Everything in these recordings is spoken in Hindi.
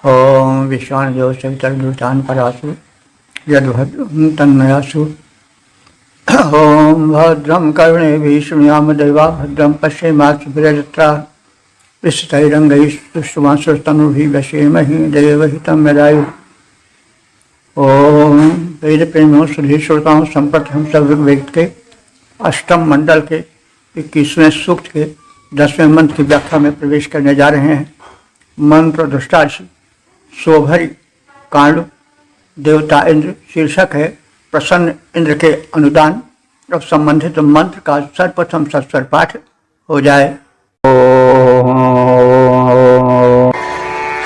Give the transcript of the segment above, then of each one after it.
ओम विश्वान सवितर्दूतान परासु यद्भद्रं तन्मयासु। ओम भद्रं कर्णेभिः शृणुयाम देवा भद्रं पश्येमाक्षभिर्यजत्रा विस्तैरङ्गैस्तुष्टुमांसस्तनूभिः व्यसेमहि देवहितं यदायुः। ओम वेद प्रेमियों सुधी श्रोताओं, संप्रति हम सब ऋग्वेद के अष्टम मंडल के 21वें सूक्त के 10वें मंत्र की व्याख्या में प्रवेश करने जा रहे हैं। मंत्र दृष्टार्थ सोभरी कांड देवता इंद्र शीर्षक है। प्रसन्न इंद्र के अनुदान। अब संबंधित मंत्र का सर्वप्रथम सस्वर पाठ हो जाए।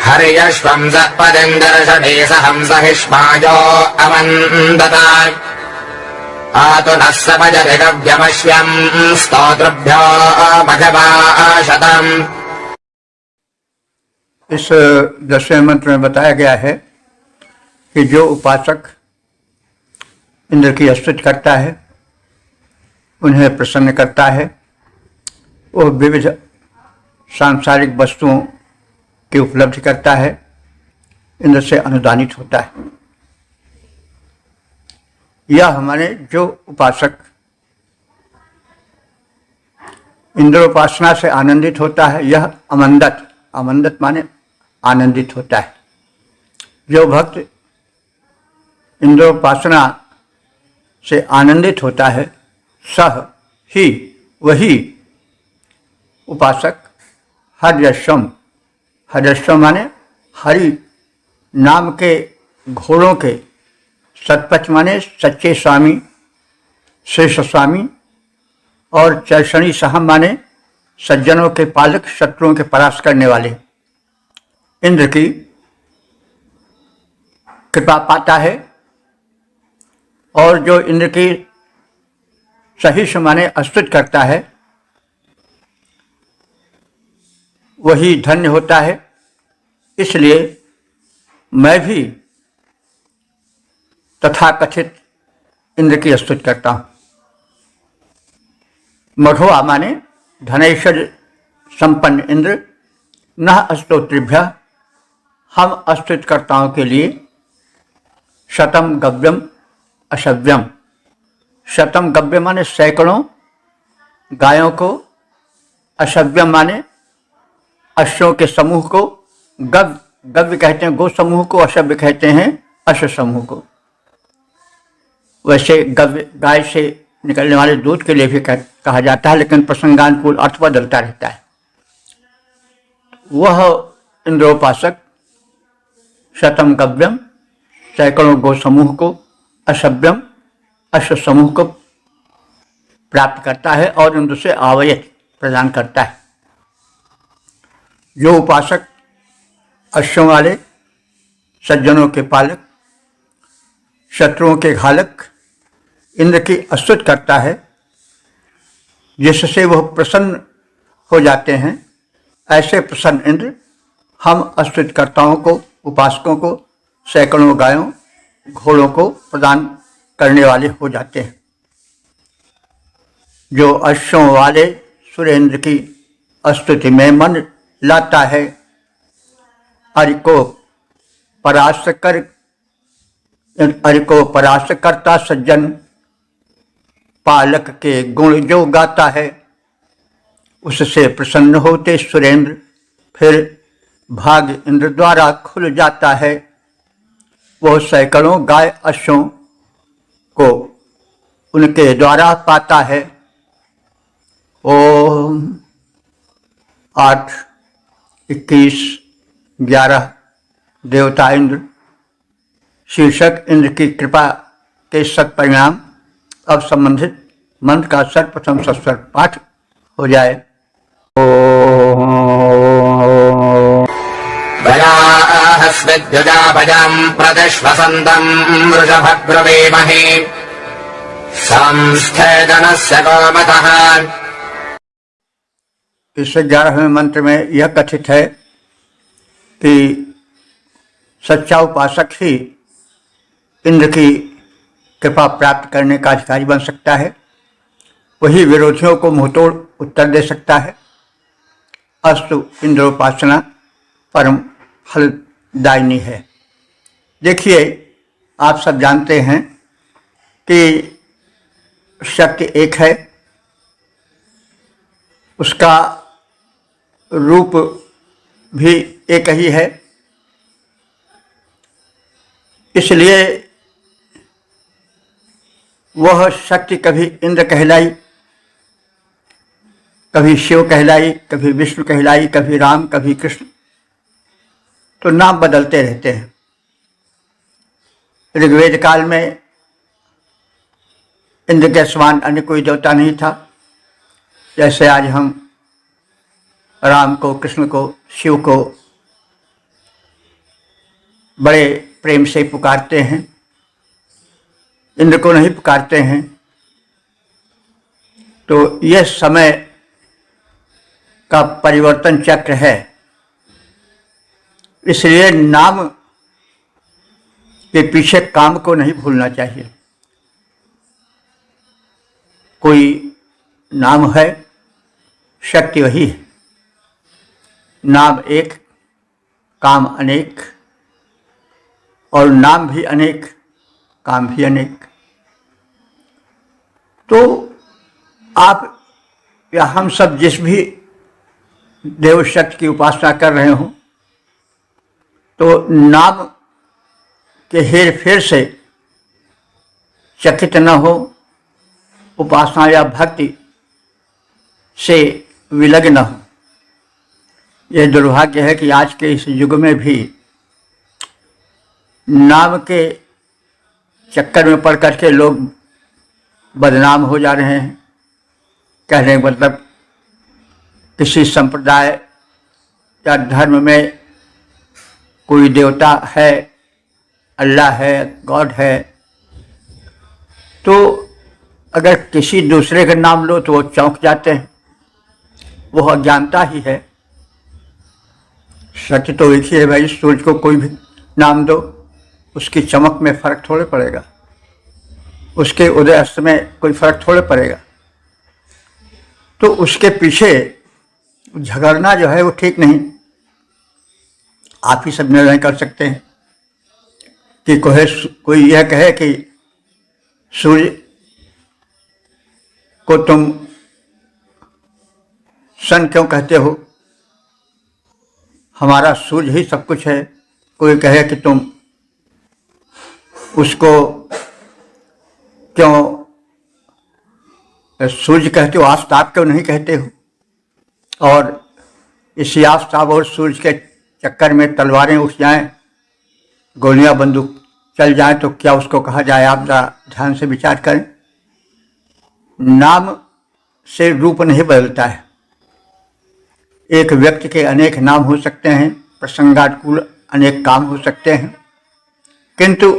हरियश्वं सपदेन्दर्शदेशहंसहिष्मायो अवन्दता आतु नः सपजरिगव्यमश्यं स्तोत्रभ्यो भगवाशतम्। इस 10वें मंत्र में बताया गया है कि जो उपासक इंद्र की स्तुति करता है, उन्हें प्रसन्न करता है, वो विविध सांसारिक वस्तुओं की उपलब्धि करता है, इंद्र से अनुदानित होता है। यह हमारे जो उपासक इंद्रोपासना से आनंदित होता है, यह अमंदत, अमंदत माने आनंदित होता है। जो भक्त इंद्रोपासना से आनंदित होता है, सह ही वही उपासक हर्यश्वम, हर्यश्वम माने हरि नाम के घोड़ों के, सतपथ माने सच्चे स्वामी श्रेष्ठ स्वामी, और चर्षणी सहम माने सज्जनों के पालक, शत्रुओं के परास्त करने वाले इंद्र की कृपा पाता है। और जो इंद्र की सहिष्णु माने स्तुति करता है, वही धन्य होता है। इसलिए मैं भी तथाकथित इंद्र की स्तुति करता हूँ। मघवा माने धनैश्वर्य संपन्न इंद्र, न स्तोत्रिभ्य, हम स्तुतिकर्ताओं के लिए शतम गव्यम अशव्यम। शतम गव्य माने सैकड़ों गायों को, अशव्यम माने अश्वों के समूह को। गव्य कहते हैं गो समूह को, अशव्य कहते हैं अश्व समूह को। वैसे गव्य गाय से निकलने वाले दूध के लिए भी कहा जाता है, लेकिन प्रसंगानुकूल अर्थ बदलता रहता है। वह इंद्रोपासक शतम गव्यम, सैकड़ों गो समूह को, अशव्यम अश्व समूह को प्राप्त करता है और इंद्र से आवयत प्रदान करता है। जो उपासक अश्वों वाले, सज्जनों के पालक, शत्रुओं के घालक इंद्र की स्तुति करता है, जिससे वह प्रसन्न हो जाते हैं, ऐसे प्रसन्न इंद्र हम स्तुतिकर्ताओं को, उपासकों को सैकड़ों गायों घोड़ों को प्रदान करने वाले हो जाते हैं। जो अश्वों वाले सुरेंद्र की स्तुति में मन लाता है, अरि को परास्त करता सज्जन, पालक के गुण जो गाता है, उससे प्रसन्न होते सुरेंद्र, फिर भाग इंद्र द्वारा खुल जाता है। वह सैकड़ों गाय अश्वों को उनके द्वारा पाता है। ओम 8, 21, 11 देवता इंद्र शीर्षक इंद्र की कृपा के सत्परिणाम। अब संबंधित मंत्र का सर्वप्रथम सस्वर पाठ हो जाए। भजाहस्विद्युजाभजं प्रतिश्वसन्तं वृषभब्रवीमहे संस्थेदनस्य गोमतः। इस 11वें मंत्र में यह कथित है कि सच्चा उपासक ही इंद्र की कृपा प्राप्त करने का अधिकारी बन सकता है, वही विरोधियों को मुंहतोड़ उत्तर दे सकता है। अस्तु इंद्रोपासना परम दायिनी है। देखिए, आप सब जानते हैं कि शक्ति एक है, उसका रूप भी एक ही है। इसलिए वह शक्ति कभी इंद्र कहलाई, कभी शिव कहलाई, कभी विष्णु कहलाई, कभी राम, कभी कृष्ण, तो नाम बदलते रहते हैं। ऋग्वेद काल में इंद्र के समान अन्य कोई देवता नहीं था। जैसे आज हम राम को, कृष्ण को, शिव को बड़े प्रेम से पुकारते हैं, इंद्र को नहीं पुकारते हैं। तो यह समय का परिवर्तन चक्र है। इसलिए नाम के पीछे काम को नहीं भूलना चाहिए। कोई नाम है, शक्ति वही है। नाम एक, काम अनेक, और नाम भी अनेक, काम भी अनेक। तो आप या हम सब जिस भी देव शक्ति की उपासना कर रहे हों, तो नाम के हेर फेर से चकित न हो, उपासना या भक्ति से विलग न हो। यह दुर्भाग्य है कि आज के इस युग में भी नाम के चक्कर में पड़ करके लोग बदनाम हो जा रहे हैं। कहने का मतलब किसी संप्रदाय या धर्म में कोई देवता है, अल्लाह है, गॉड है, तो अगर किसी दूसरे का नाम लो तो वो चौंक जाते हैं। वो अज्ञानता ही है। सत्य तो एक ही है भाई। सूरज को कोई भी नाम दो, उसकी चमक में फर्क थोड़े पड़ेगा, उसके उदय अस्त में कोई फर्क थोड़े पड़ेगा। तो उसके पीछे झगड़ना जो है वो ठीक नहीं। आप ही सब निर्णय कर सकते हैं कि कोई यह कहे कि सूर्य को तुम सन क्यों कहते हो, हमारा सूर्य ही सब कुछ है। कोई कहे कि तुम उसको क्यों सूर्य कहते हो, आफताब क्यों नहीं कहते हो। और इसी आफताब और सूर्य के चक्कर में तलवारें उठ जाएं, गोलियां बंदूक चल जाएं, तो क्या उसको कहा जाए। आप जरा ध्यान से विचार करें। नाम से रूप नहीं बदलता है। एक व्यक्ति के अनेक नाम हो सकते हैं, प्रसंगानुकूल अनेक काम हो सकते हैं, किंतु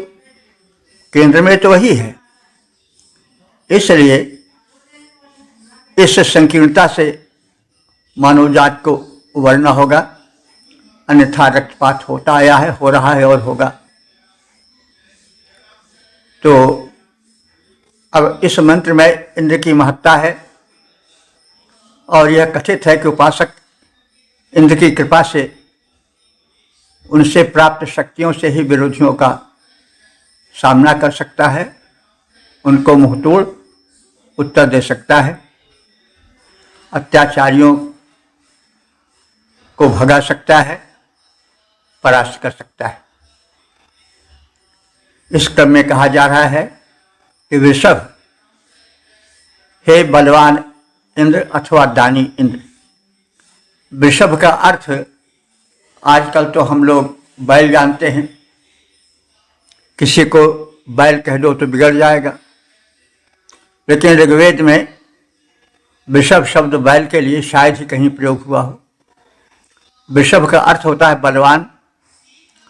केंद्र में तो वही है। इसलिए इस संकीर्णता से मानव जात को उबरना होगा, अन्यथा रक्तपात होता आया है, हो रहा है और होगा। तो अब इस मंत्र में इंद्र की महत्ता है, और यह कथित है कि उपासक इंद्र की कृपा से उनसे प्राप्त शक्तियों से ही विरोधियों का सामना कर सकता है, उनको मुंहतोड़ उत्तर दे सकता है, अत्याचारियों को भगा सकता है, परास्त कर सकता है। इस क्रम में कहा जा रहा है कि वृषभ, हे बलवान इंद्र अथवा दानी इंद्र। वृषभ का अर्थ आजकल तो हम लोग बैल जानते हैं। किसी को बैल कह दो तो बिगड़ जाएगा, लेकिन ऋग्वेद में वृषभ शब्द बैल के लिए शायद ही कहीं प्रयोग हुआ हो। वृषभ का अर्थ होता है बलवान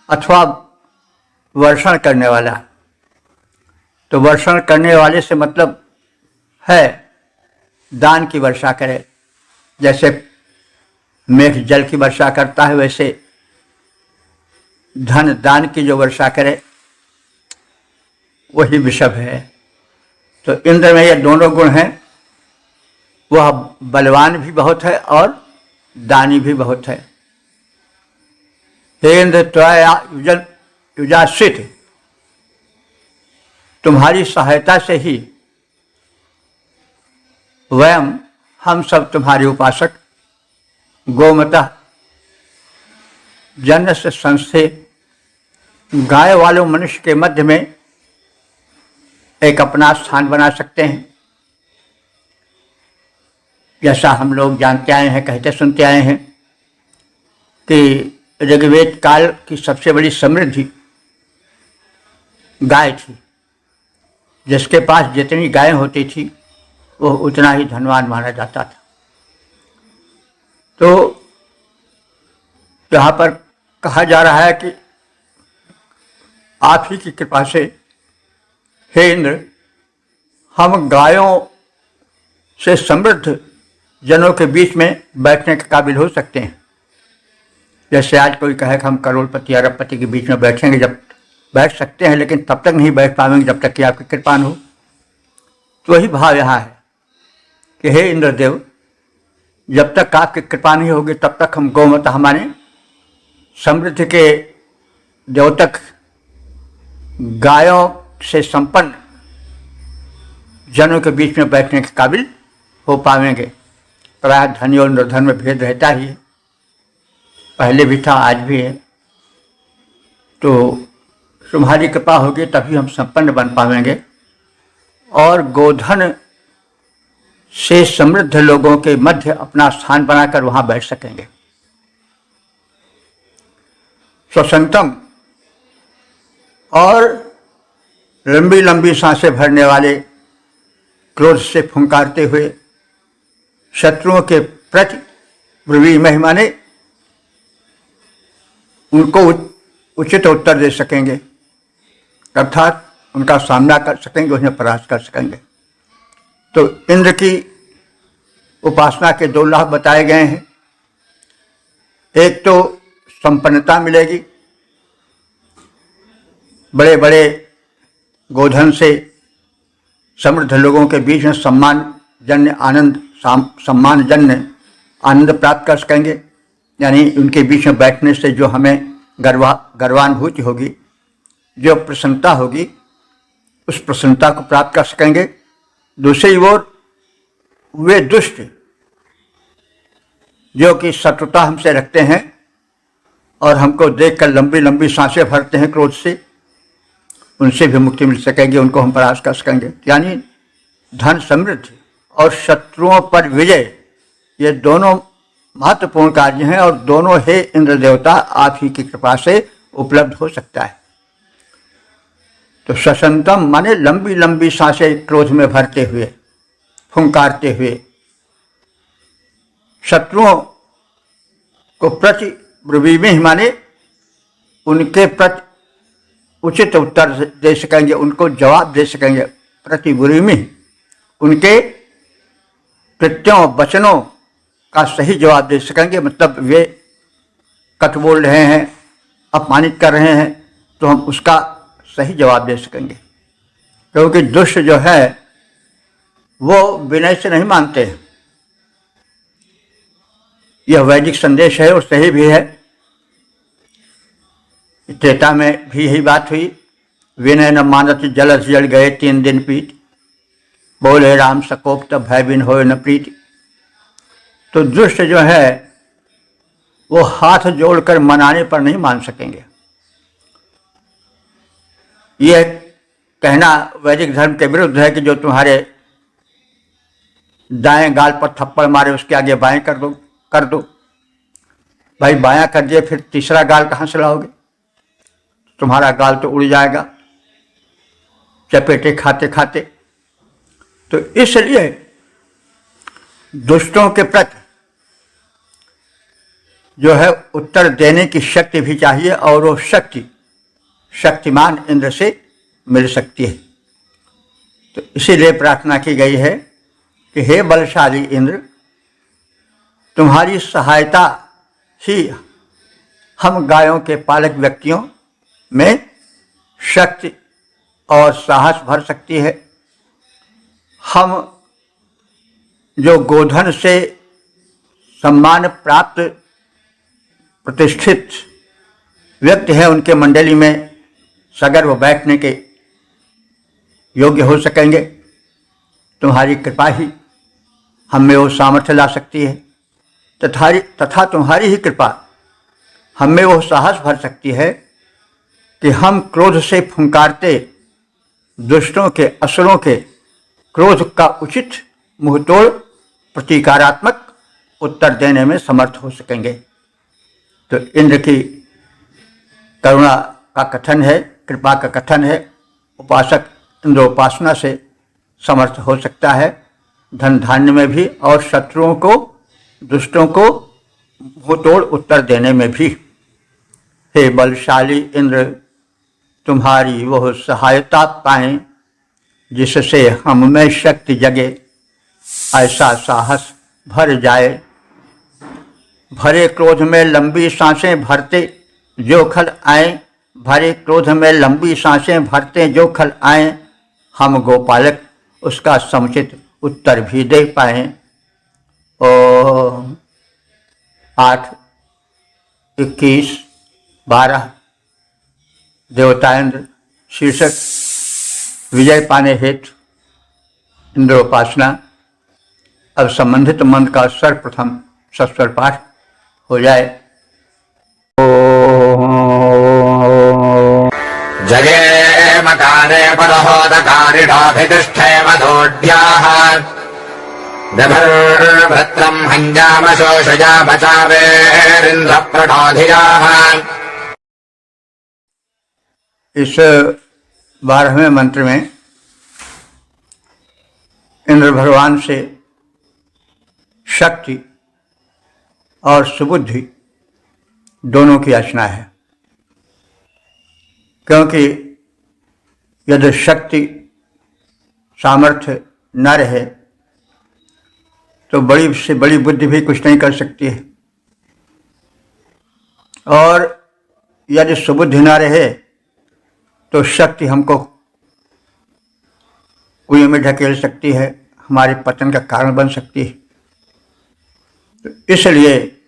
अथवा वर्षण करने वाला। तो वर्षण करने वाले से मतलब है दान की वर्षा करे। जैसे मेघ जल की वर्षा करता है, वैसे धन दान की जो वर्षा करे वही वृषभ है। तो इंद्र में ये दोनों गुण हैं। वह बलवान भी बहुत है और दानी भी बहुत है। हे इंद्र त्वया युजाश्रित, तुम्हारी सहायता से ही वयम हम सब तुम्हारे उपासक गोमतः जन्म से संस्थे गाय वालों मनुष्य के मध्य में एक अपना स्थान बना सकते हैं। जैसा हम लोग जानते आए हैं, कहते सुनते आए हैं कि ऋग्वेद काल की सबसे बड़ी समृद्धि गाय थी। जिसके पास जितनी गायें होती थी वो उतना ही धनवान माना जाता था। तो यहाँ पर कहा जा रहा है कि आप ही की कृपा से हे इंद्र, हम गायों से समृद्ध जनों के बीच में बैठने के काबिल हो सकते हैं। जैसे आज कोई कहे कि हम करोड़पति अरबपति के बीच में बैठेंगे, जब बैठ सकते हैं लेकिन तब तक नहीं बैठ पाएंगे जब तक कि आपकी कृपा न हो। तो वही भाव यहाँ है कि हे इंद्रदेव, जब तक आपकी कृपा नहीं होगी तब तक हम गोमत हमारे समृद्धि के द्योतक गायों से संपन्न जनों के बीच में बैठने के काबिल हो पाएंगे। प्राय धनी और निर्धन में भेद रहता ही है, पहले भी था, आज भी है। तो तुम्हारी कृपा होगी तभी हम संपन्न बन पाएंगे और गोधन से समृद्ध लोगों के मध्य अपना स्थान बनाकर वहां बैठ सकेंगे। स्वसंतम, और लंबी लंबी सांसें भरने वाले, क्रोध से फुंकारते हुए शत्रुओं के प्रति ब्रुवी महिमा ने उनको उचित उत्तर दे सकेंगे, अर्थात उनका सामना कर सकेंगे, उन्हें परास्त कर सकेंगे। तो इंद्र की उपासना के दो लाभ बताए गए हैं। एक तो संपन्नता मिलेगी, बड़े बड़े गोधन से समृद्ध लोगों के बीच में सम्मानजन्य आनंद प्राप्त कर सकेंगे। यानी उनके बीच में बैठने से जो हमें गर्वानुभूति होगी, जो प्रसन्नता होगी, उस प्रसन्नता को प्राप्त कर सकेंगे। दूसरी ओर वे दुष्ट जो कि शत्रुता हमसे रखते हैं और हमको देखकर लंबी लंबी सांसें भरते हैं क्रोध से, उनसे भी मुक्ति मिल सकेगी, उनको हम परास्त कर सकेंगे। यानी धन समृद्धि और शत्रुओं पर विजय, ये दोनों महत्वपूर्ण कार्य हैं और दोनों हे इंद्र देवता आप ही की कृपा से उपलब्ध हो सकता है। तो ससंतम माने लंबी लंबी सांसें क्रोध में भरते हुए, फुंकारते हुए, शत्रुओं को प्रति ब्रुवीमिह माने उनके प्रति उचित उत्तर दे सकेंगे, उनको जवाब दे सकेंगे। प्रति ब्रुवीमिह उनके कृत्यों वचनों का सही जवाब दे सकेंगे। मतलब वे कट बोल रहे हैं, अपमानित कर रहे हैं, तो हम उसका सही जवाब दे सकेंगे। क्योंकि दुष्ट जो है वो विनय से नहीं मानते। यह वैदिक संदेश है और सही भी है। त्रेता में भी यही बात हुई। विनय न मानत जलस जल गए 3 दिन पीट, बोले राम सकोप तब भय बिन होए न प्रीति। तो दुष्ट जो है वो हाथ जोड़कर मनाने पर नहीं मान सकेंगे। यह कहना वैदिक धर्म के विरुद्ध है कि जो तुम्हारे दाएं गाल पर थप्पड़ मारे उसके आगे बाएं कर दो। भाई बायां कर दिए फिर तीसरा गाल कहाँ से लाओगे? तुम्हारा गाल तो उड़ जाएगा चपेटे खाते खाते। तो इसलिए दुष्टों के प्रति जो है उत्तर देने की शक्ति भी चाहिए और वो शक्ति शक्तिमान इंद्र से मिल सकती है। तो इसीलिए प्रार्थना की गई है कि हे बलशाली इंद्र, तुम्हारी सहायता ही हम गायों के पालक व्यक्तियों में शक्ति और साहस भर सकती है। हम जो गोधन से सम्मान प्राप्त प्रतिष्ठित व्यक्ति हैं उनके मंडली में सगर्व बैठने के योग्य हो सकेंगे। तुम्हारी कृपा ही हम में वो सामर्थ्य ला सकती है, तथा तुम्हारी ही कृपा हम में वो साहस भर सकती है कि हम क्रोध से फुंकारते दुष्टों के, असुरों के क्रोध का उचित मुंहतोड़ प्रतीकारात्मक उत्तर देने में समर्थ हो सकेंगे। तो इंद्र की करुणा का कथन है, कृपा का कथन है, उपासक इंद्रोपासना से समर्थ हो सकता है, धन धान्य में भी और शत्रुओं को, दुष्टों को मुंहतोड़ उत्तर देने में भी। हे बलशाली इंद्र, तुम्हारी वह सहायता पाएं जिससे हम में शक्ति जगे, ऐसा साहस भर जाए। भरे क्रोध में लंबी सांसें भरते जो खल आए, भरे क्रोध में लंबी सांसें भरते जो खल आए, हम गोपालक उसका समुचित उत्तर भी दे पाए। ओम 8:21-12 देवताएंद्र शीर्षक विजय पाने हेतु इंद्रोपासना। अब संबंधित मंत्र का सर्वप्रथम सस्वर पाठ हो जाए। जये मकारे परहोदकारिणाभितिष्ठे मधोड्याः दभर्भत्रम् हञ्जामशोषया बचावेरिन्द्रप्रणाधियाः। इस 12वें मंत्र में इंद्र भगवान से शक्ति और सुबुद्धि दोनों की याचना है, क्योंकि यदि शक्ति सामर्थ्य न रहे तो बड़ी से बड़ी बुद्धि भी कुछ नहीं कर सकती है, और यदि सुबुद्धि न रहे तो शक्ति हमको कुएं में ढकेल सकती है, हमारे पतन का कारण बन सकती है। तो इसलिए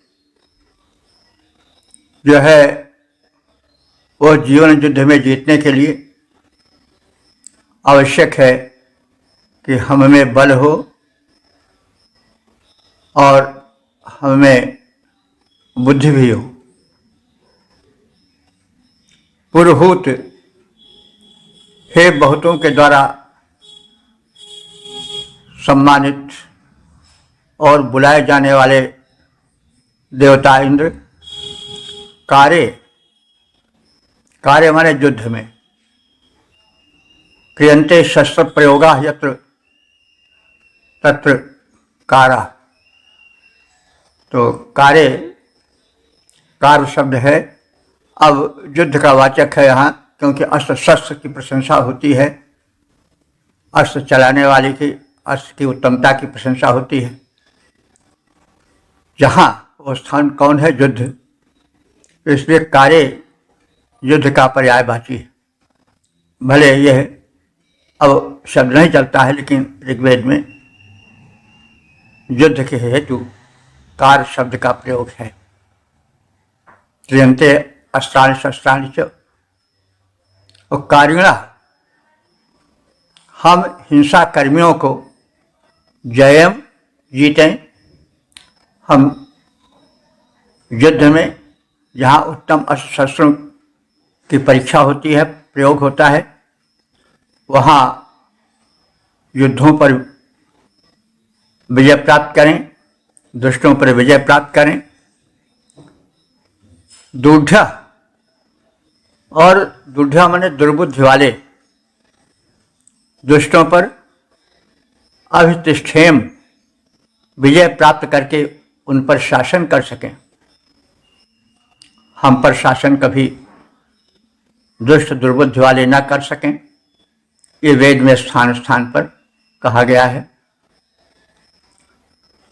जो है वो जीवन युद्ध में जीतने के लिए आवश्यक है कि हम में बल हो और हमें बुद्धि भी हो। पुरोहित हे बहुतों के द्वारा सम्मानित और बुलाए जाने वाले देवता इंद्र, कार्य माने युद्ध में, क्रियन्ते शस्त्र प्रयोगा यत्र तत्र कारा। तो कार्य शब्द है, अब युद्ध का वाचक है यहाँ, क्योंकि अस्त्र शस्त्र की प्रशंसा होती है, अस्त्र चलाने वाले की, अस्त्र की उत्तमता की प्रशंसा होती है। जहाँ वो स्थान कौन है? युद्ध। इसलिए कार्य युद्ध का पर्यायवाची है। भले यह अब शब्द नहीं चलता है, लेकिन ऋग्वेद में युद्ध के हेतु कार्य शब्द का प्रयोग है। क्रियन्ते अस्त्राणि शस्त्राणि च। और कारिणा, हम हिंसा कर्मियों को जयम जीतें। हम युद्ध में जहाँ उत्तम अस्त्र शस्त्रों की परीक्षा होती है, प्रयोग होता है, वहाँ युद्धों पर विजय प्राप्त करें, दुष्टों पर विजय प्राप्त करें। दूढ़, और दूढ़ माने दुर्बुद्धि वाले दुष्टों पर अभितिष्ठेम, विजय प्राप्त करके उन पर शासन कर सकें। हम पर शासन कभी दुष्ट दुर्बुद्धि वाले न कर सकें, ये वेद में स्थान स्थान पर कहा गया है।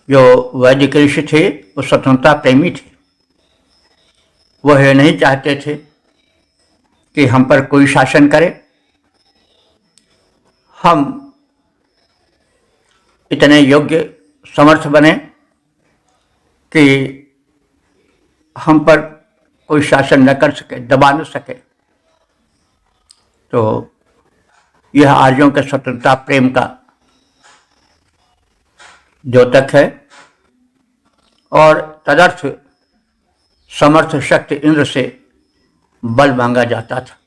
जो वैदिक ऋषि थे वो स्वतंत्रता प्रेमी थे, वह ये नहीं चाहते थे कि हम पर कोई शासन करे। हम इतने योग्य समर्थ बने कि हम पर कोई शासन न कर सके, दबा न सके। तो यह आर्यों के स्वतंत्रता प्रेम का द्योतक है। और तदर्थ समर्थ शक्ति इंद्र से बल मांगा जाता था।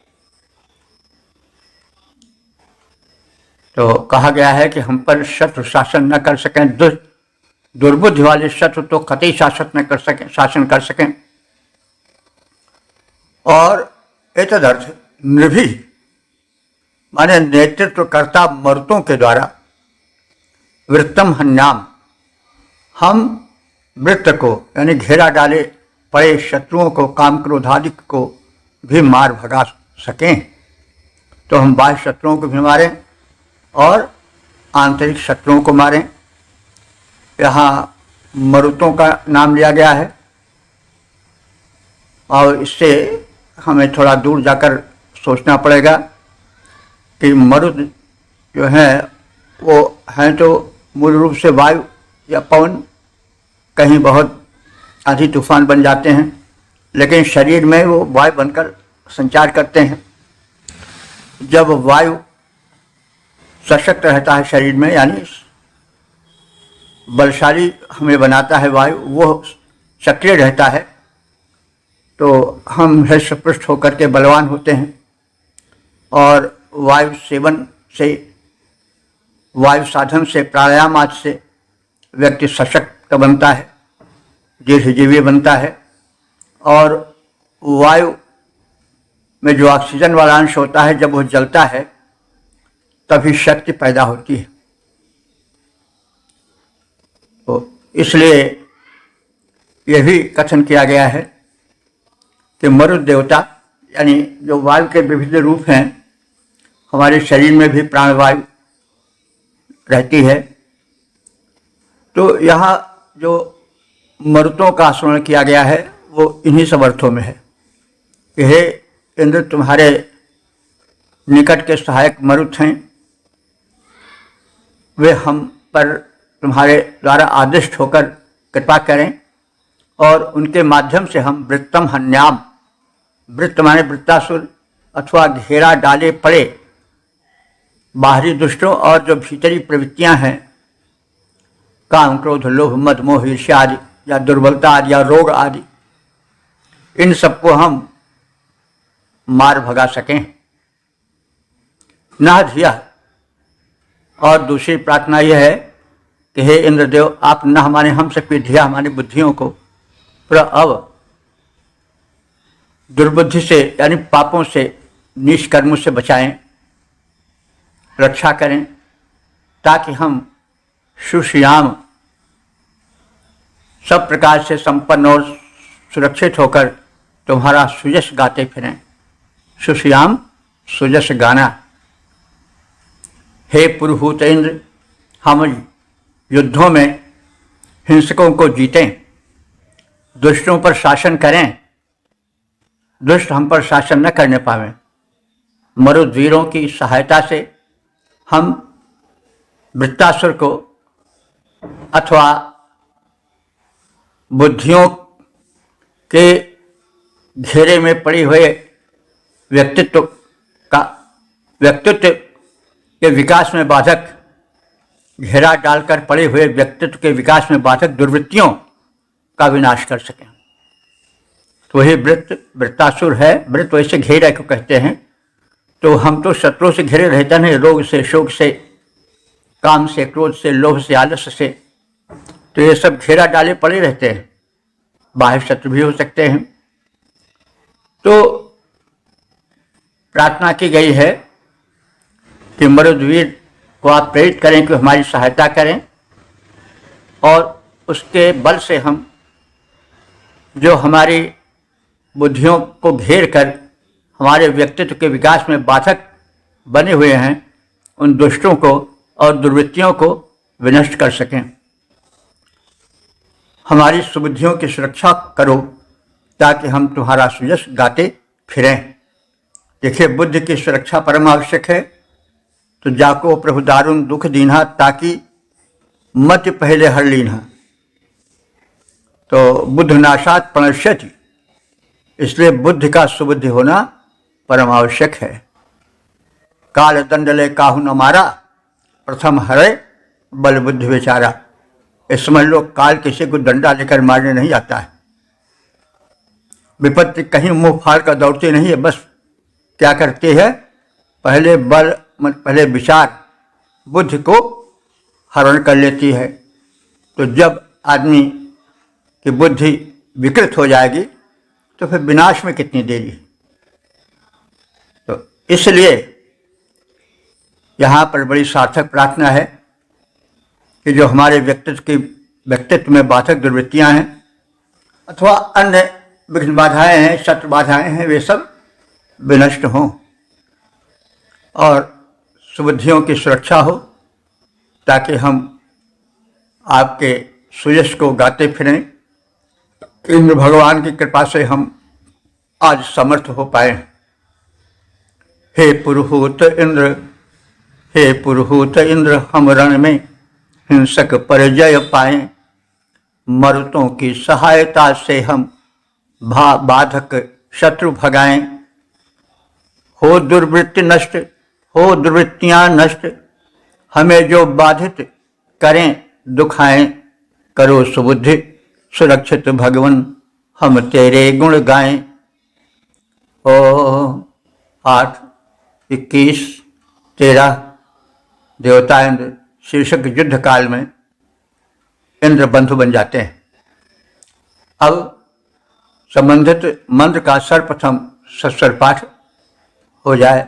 तो कहा गया है कि हम पर शत्रु शासन न कर सकें, दुर्बुद्धि वाले शत्रु तो कतई शासन कर सकें। और एतदर्थ नृभि माने नेतृत्वकर्ता मर्तों के द्वारा वृत्तम हन्याम, हम वृत्त को यानी घेरा डाले पड़े शत्रुओं को, काम क्रोधादि को भी मार भगा सकें। तो हम बाह्य शत्रुओं को भी मारें और आंतरिक शत्रुओं को मारें। यहाँ मरुतों का नाम लिया गया है और इससे हमें थोड़ा दूर जाकर सोचना पड़ेगा कि मरुत जो है वो हैं तो मूल रूप से वायु या पवन, कहीं बहुत आंधी तूफान बन जाते हैं, लेकिन शरीर में वो वायु बनकर संचार करते हैं। जब वायु सशक्त रहता है शरीर में, यानी बलशाली हमें बनाता है वायु, वो सक्रिय रहता है, तो हम हृष्ट-पुष्ट होकर के बलवान होते हैं। और वायु सेवन से, वायु साधन से, प्राणायाम आदि से व्यक्ति सशक्त बनता है, दीर्घजीवी बनता है। और वायु में जो ऑक्सीजन वाला अंश होता है, जब वो जलता है तभी शक्ति पैदा होती है। तो इसलिए यह भी कथन किया गया है कि मरुत देवता यानी जो वायु के विविध रूप हैं, हमारे शरीर में भी प्राणवायु रहती है। तो यहाँ जो मरुतों का स्मरण किया गया है वो इन्हीं सब अर्थों में है कि हे इंद्र, तुम्हारे निकट के सहायक मरुत हैं, वे हम पर तुम्हारे द्वारा आदिष्ट होकर कृपा करें और उनके माध्यम से हम वृत्तम हन्याम, वृत्त माने वृत्तासुर अथवा घेरा डाले पड़े बाहरी दुष्टों और जो भीतरी प्रवृत्तियां हैं, काम क्रोध लोभ मद मोह ईर्ष्या आदि या दुर्बलता आदि या रोग आदि, इन सबको हम मार भगा सकें। न धिया, और दूसरी प्रार्थना यह है कि हे इंद्रदेव, आप न हमारे हम सबकी धिया, हमारी बुद्धियों को अब दुर्बुद्धि से यानी पापों से, नीच कर्मों से बचाएं, रक्षा करें, ताकि हम सुश्याम सब प्रकार से संपन्न और सुरक्षित होकर तुम्हारा सुजस गाते फिरें। सुश्याम सुजस गाना। हे पुरुहूत इंद्र, हम युद्धों में हिंसकों को जीतें, दुष्टों पर शासन करें, दुष्ट हम पर शासन न करने पावें। मरुद वीरों की सहायता से हम वृत्तासुर को अथवा बुद्धियों के घेरे में पड़े हुए व्यक्तित्व के विकास में बाधक, घेरा डालकर पड़े हुए व्यक्तित्व के विकास में बाधक दुर्वृत्तियों का विनाश कर सकें। तो वही वृत्तासुर है। वृत्त वैसे घेरा को कहते हैं। तो हम तो शत्रुओं से घिरे रहते हैं, रोग से, शोक से, काम से, क्रोध से, लोभ से, आलस्य से। तो ये सब घेरा डाले पड़े रहते हैं, बाह्य शत्रु भी हो सकते हैं। तो प्रार्थना की गई है कि मरुदवीर को आप प्रेरित करें कि हमारी सहायता करें और उसके बल से हम जो हमारी बुद्धियों को घेर कर हमारे व्यक्तित्व के विकास में बाधक बने हुए हैं, उन दुष्टों को और दुर्वृत्तियों को विनष्ट कर सकें। हमारी सुबुद्धियों की सुरक्षा करो ताकि हम तुम्हारा सुजस गाते फिरें। देखिए, बुद्धि की सुरक्षा परम आवश्यक है। तो जाको प्रभु दारुण दुख दीन्हा, ताकि मत पहले हर लीन्हा। तो बुद्ध नाशात प्रणश्यति, इसलिए बुद्धि का सुबुद्धि होना परम आवश्यक है। काल दंड ले काहू न मारा, प्रथम हरे बल बुद्धि विचारा। इस समझ लो, काल किसी को डंडा लेकर मारने नहीं आता है। विपत्ति कहीं मुंह फाड़ कर दौड़ती नहीं है, बस क्या करती है, पहले बल पहले विचार बुद्धि को हरण कर लेती है। तो जब आदमी की बुद्धि विकृत हो जाएगी तो फिर विनाश में कितनी देरी है। तो इसलिए यहाँ पर बड़ी सार्थक प्रार्थना है कि जो हमारे व्यक्तित्व में बाधक दुर्वृत्तियाँ हैं अथवा अन्य विघ्न बाधाएँ हैं, शत्रु बाधाएँ हैं, वे सब विनष्ट हों और सुबुद्धियों की सुरक्षा हो, ताकि हम आपके सुयश को गाते फिरें। इंद्र भगवान की कृपा से हम आज समर्थ हो पाए। हे पुरुहूत इंद्र, हे पुरुहूत इंद्र, हम रण में हिंसक परिजय पाएं। मरुतों की सहायता से हम बाधक शत्रु भगाएं। हो दुर्वृत्ति नष्ट, हो दुर्वृत्तियां नष्ट, हमें जो बाधित करें दुखाएं। करो सुबुद्धि सुरक्षित भगवन, हम तेरे गुण गाएं। ओ 8, 21, 13 देवता इंद्र शीर्षक युद्ध काल में इंद्र बंधु बन जाते हैं। अब संबंधित मंत्र का सर्वप्रथम सस्वर पाठ हो जाए।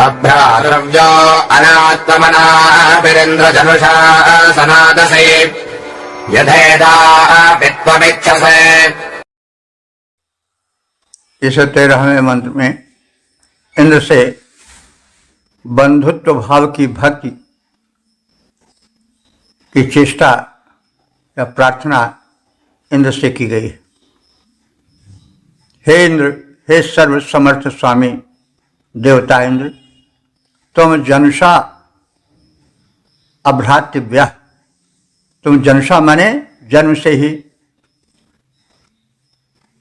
अभ्रातव्यो अनात्मना वीरेन्द्र धनुषा सनादसे यथेदा वित्वमिच्छसे। 13वें मंत्र में इंद्र से बंधुत्व भाव की भक्ति की चेष्टा या प्रार्थना इंद्र से की गई। हे इंद्र, हे सर्व समर्थ स्वामी देवता इंद्र, तुम जनुषा अभ्रातव्य, तुम जनुषा माने जन्म से ही,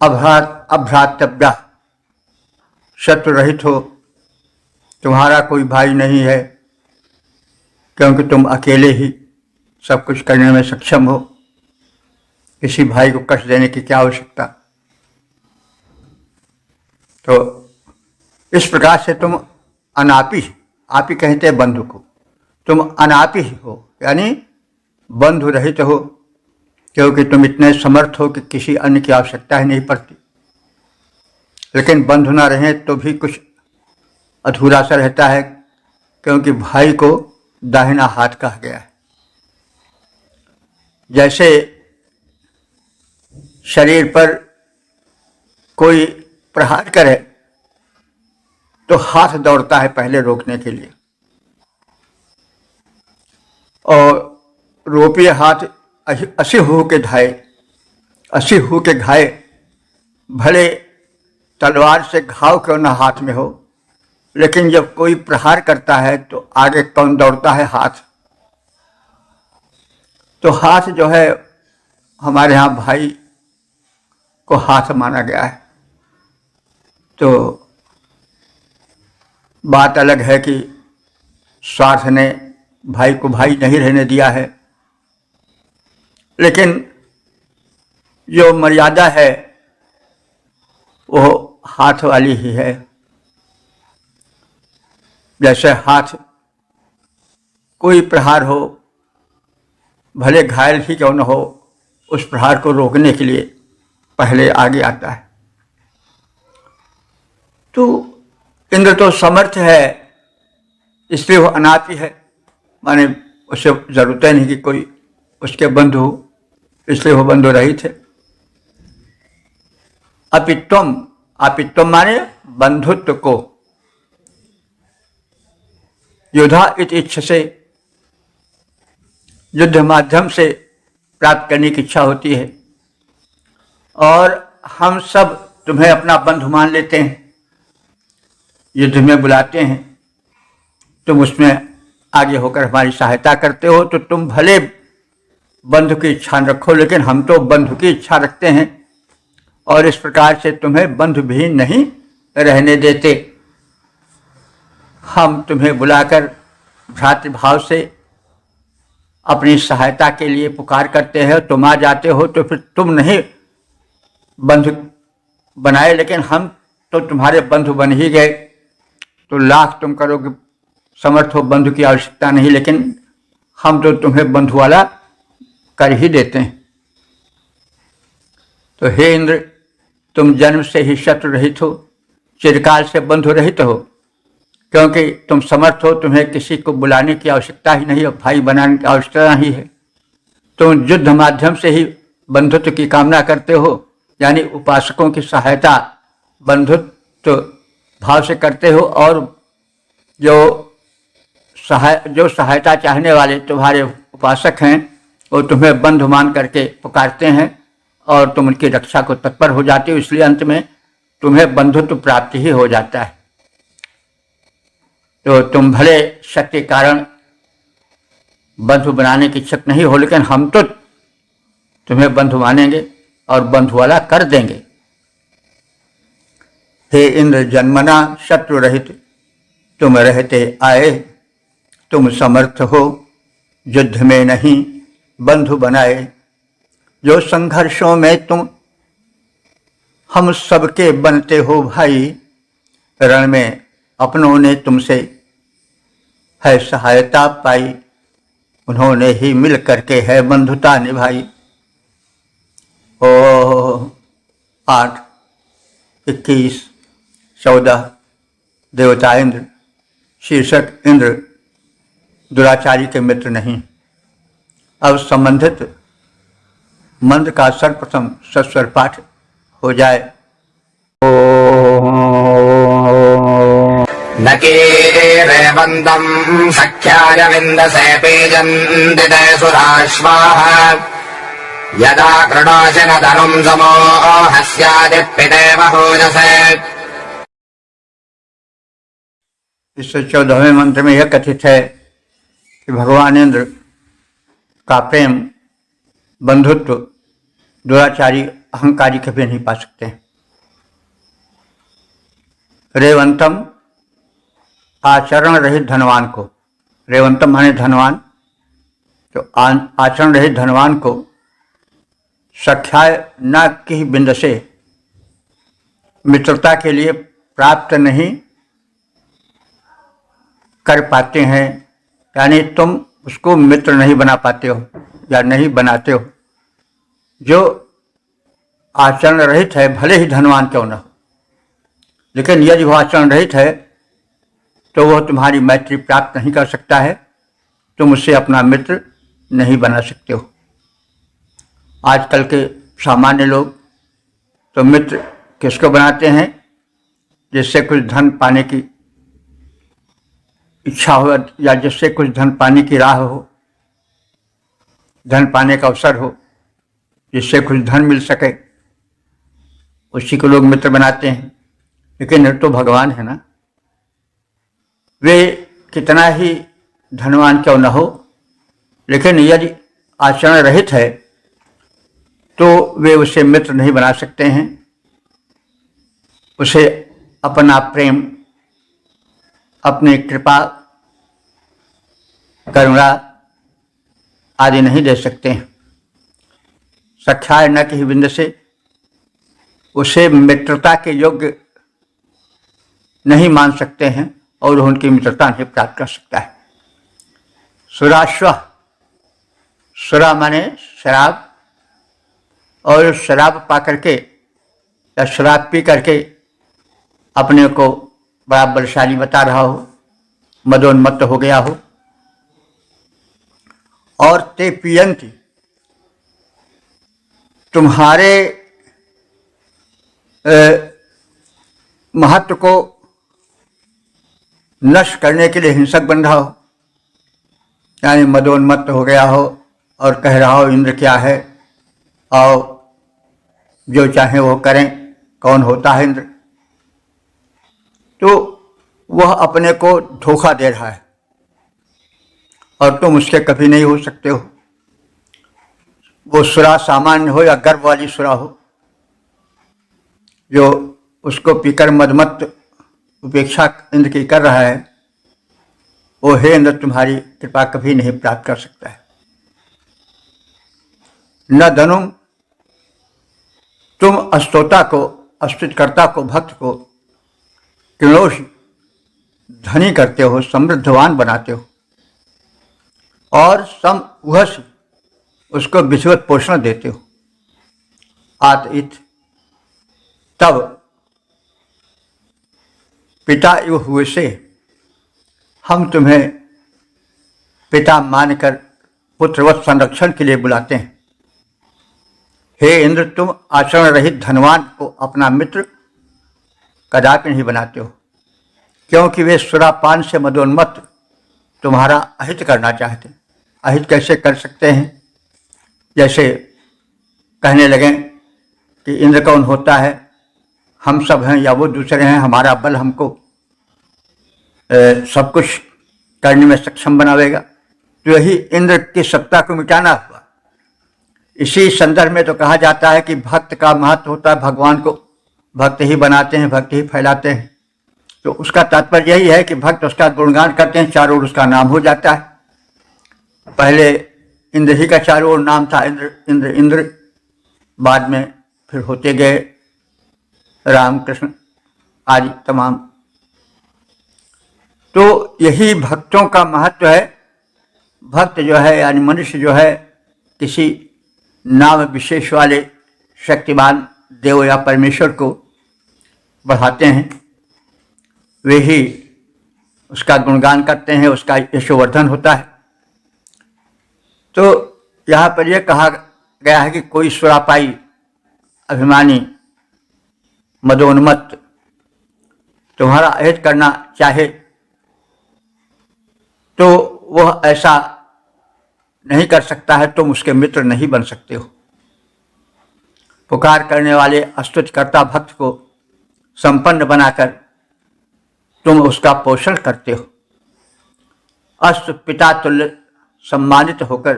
अभ्रातव्य शत्रु रहित हो, तुम्हारा कोई भाई नहीं है, क्योंकि तुम अकेले ही सब कुछ करने में सक्षम हो। किसी भाई को कष्ट देने की क्या आवश्यकता। तो इस प्रकार से तुम अनापी, आप ही कहते हैं बंधु को, तुम अनापी हो, यानी बंधु रहित हो, क्योंकि तुम इतने समर्थ हो कि किसी अन्य की आवश्यकता ही नहीं पड़ती। लेकिन बंधु ना रहें तो भी कुछ अधूरा सा रहता है, क्योंकि भाई को दाहिना हाथ कहा गया है। जैसे शरीर पर कोई प्रहार करे तो हाथ दौड़ता है पहले रोकने के लिए, और रोपिए हाथ असी हो के घाये, असी हो के घाये, भले तलवार से घाव क्यों ना हाथ में हो, लेकिन जब कोई प्रहार करता है तो आगे कौन दौड़ता है? हाथ। तो हाथ जो है हमारे यहाँ भाई को हाथ माना गया है। तो बात अलग है कि स्वार्थ ने भाई को भाई नहीं रहने दिया है, लेकिन जो मर्यादा है वो हाथ वाली ही है। जैसे हाथ कोई प्रहार हो, भले घायल ही क्यों न हो, उस प्रहार को रोकने के लिए पहले आगे आता है। तो इंद्र तो समर्थ है, इसलिए वो अनापी है, माने उसे जरूरत नहीं कि कोई उसके बंधु हो, इसलिए वो बंधु रहित है। अपित्वम माने बंधुत्व को, योद्धा इति इच्छा से, युद्ध माध्यम से प्राप्त करने की इच्छा होती है, और हम सब तुम्हें अपना बंधु मान लेते हैं, युद्ध में बुलाते हैं, तुम उसमें आगे होकर हमारी सहायता करते हो, तो तुम भले बंधु की इच्छा रखो, लेकिन हम तो बंधु की इच्छा रखते हैं और इस प्रकार से तुम्हें बंधु भी नहीं रहने देते। हम तुम्हें बुलाकर भ्रातृभाव से अपनी सहायता के लिए पुकार करते हैं, तुम आ जाते हो तो फिर तुम नहीं बंधु बनाए, लेकिन हम तो तुम्हारे बंधु बन ही गए। तो लाख तुम करोगे समर्थ हो, बंधु की आवश्यकता नहीं, लेकिन हम तो तुम्हें बंधु वाला कर ही देते हैं। तो हे इंद्र, तुम जन्म से ही शत्रु रहित हो, चिरकाल से बंधु रहित हो, क्योंकि तुम समर्थ हो, तुम्हें किसी को बुलाने की आवश्यकता ही नहीं और भाई बनाने की आवश्यकता ही है। तुम युद्ध माध्यम से ही बंधुत्व की कामना करते हो, यानी उपासकों की सहायता बंधुत्व भाव से करते हो, और जो सहायता चाहने वाले तुम्हारे उपासक हैं वो तुम्हें बंधु मान करके पुकारते हैं और तुम उनकी रक्षा को तत्पर हो जाते हो, इसलिए अंत में तुम्हें बंधुत्व प्राप्ति ही हो जाता है। तो तुम भले शक्ति कारण बंधु बनाने की इच्छुक नहीं हो, लेकिन हम तो तुम्हें बंधु मानेंगे और बंधु वाला कर देंगे। हे इंद्र, जन्मना शत्रु रहित तुम रहते आए, तुम समर्थ हो युद्ध में नहीं बंधु बनाए। जो संघर्षों में तुम हम सबके बनते हो भाई, रण में अपनों ने तुमसे है सहायता पाई, उन्होंने ही मिल करके है बंधुता निभाई। 8, 21, 14 देवता इंद्र। शीर्षक इंद्र दुराचारी के मित्र नहीं। अब संबंधित मंत्र का सर्वप्रथम सस्वर पाठ हो जाए। न कीरेवन्दम् सख्याय विन्दसे पीजन्ति ते सुराश्वाः, यदा कृणोषि न धनुम् समोहस्यादिप्पिते बहूजसे। इस 14वें मंत्र में यह कथित है कि भगवान इंद्र का प्रेम बंधुत्व दुराचारी अहंकारी कभी नहीं पा सकते। रेवंतम आचरण रहित धनवान को, रेवंतम माने धनवान, तो आचरण रहित धनवान को सख्याय न की बिंद से मित्रता के लिए प्राप्त नहीं कर पाते हैं, यानी तुम उसको मित्र नहीं बना पाते हो या नहीं बनाते हो। जो आचरण रहित है, भले ही धनवान क्यों न हो, लेकिन यदि वह आचरण रहित है तो वह तुम्हारी मैत्री प्राप्त नहीं कर सकता है, तुम उससे अपना मित्र नहीं बना सकते हो। आजकल के सामान्य लोग तो मित्र किसको बनाते हैं? जिससे कुछ धन पाने की इच्छा हो या जिससे कुछ धन पाने की राह हो, धन पाने का अवसर हो, जिससे कुछ धन मिल सके, उसी को लोग मित्र बनाते हैं। लेकिन तो भगवान है ना, वे कितना ही धनवान क्यों न हो, लेकिन यदि आचरण रहित है तो वे उसे मित्र नहीं बना सकते हैं, उसे अपना प्रेम, अपनी कृपा, करुणा आदि नहीं दे सकते हैं। सख्याय न की बिंद से उसे मित्रता के योग्य नहीं मान सकते हैं और उनकी मित्रता नहीं प्राप्त कर सकता है। सुराश्व, सुरा माने शराब, और शराब पा करके या शराब पी करके अपने को बड़ा बलशाली बता रहा हो, मदोन्मत्त हो गया हो, और ते पियंती, तुम्हारे महत्व को नष्ट करने के लिए हिंसक बन रहा हो, यानी मदोन्मत्त हो गया हो और कह रहा हो इंद्र क्या है और जो चाहे वो करें, कौन होता है इंद्र। तो वह अपने को धोखा दे रहा है और तुम उसके कभी नहीं हो सकते हो। वो सुरा सामान्य हो या गर्व वाली सुरा हो, जो उसको पीकर मदमत उपेक्षा इंद्र की कर रहा है, वो हे इंद्र तुम्हारी कृपा कभी नहीं प्राप्त कर सकता है। न धनुम, तुम अस्तोता को, अस्तुतकर्ता को, भक्त को किलोश धनी करते हो, समृद्धवान बनाते हो, और सम उहस उसको विधिवत पोषण देते हो। आत तब पिता युग हुए से हम तुम्हें पिता मानकर पुत्रवत संरक्षण के लिए बुलाते हैं। हे इंद्र, तुम आचरण रहित धनवान को अपना मित्र कदापि नहीं बनाते हो, क्योंकि वे सुरापान से मदोन्मत्त तुम्हारा अहित करना चाहते हैं। अहित कैसे कर सकते हैं? जैसे कहने लगे कि इंद्र कौन होता है, हम सब हैं या वो दूसरे हैं, हमारा बल हमको सब कुछ करने में सक्षम बनावेगा। तो यही इंद्र की सत्ता को मिटाना हुआ। इसी संदर्भ में तो कहा जाता है कि भक्त का महत्व होता है, भगवान को भक्त ही बनाते हैं, भक्त ही फैलाते हैं। तो उसका तात्पर्य यही है कि भक्त उसका गुणगान करते हैं, चारों ओर उसका नाम हो जाता है। पहले इंद्र ही का चारों ओर नाम था, इंद्र इंद्र इंद्र, बाद में फिर होते गए राम कृष्ण आदि तमाम। तो यही भक्तों का महत्व है। भक्त जो है यानी मनुष्य जो है किसी नाम विशेष वाले शक्तिमान देव या परमेश्वर को बढ़ाते हैं, वे ही उसका गुणगान करते हैं, उसका यशोवर्धन होता है। तो यहाँ पर यह कहा गया है कि कोई सुरापाई, अभिमानी, मदोन्मत्त तुम्हारा अहित करना चाहे तो वह ऐसा नहीं कर सकता है, तुम उसके मित्र नहीं बन सकते हो। पुकार करने वाले अस्तुतकर्ता भक्त को संपन्न बनाकर तुम उसका पोषण करते हो। अस्त पिता तुल्य सम्मानित होकर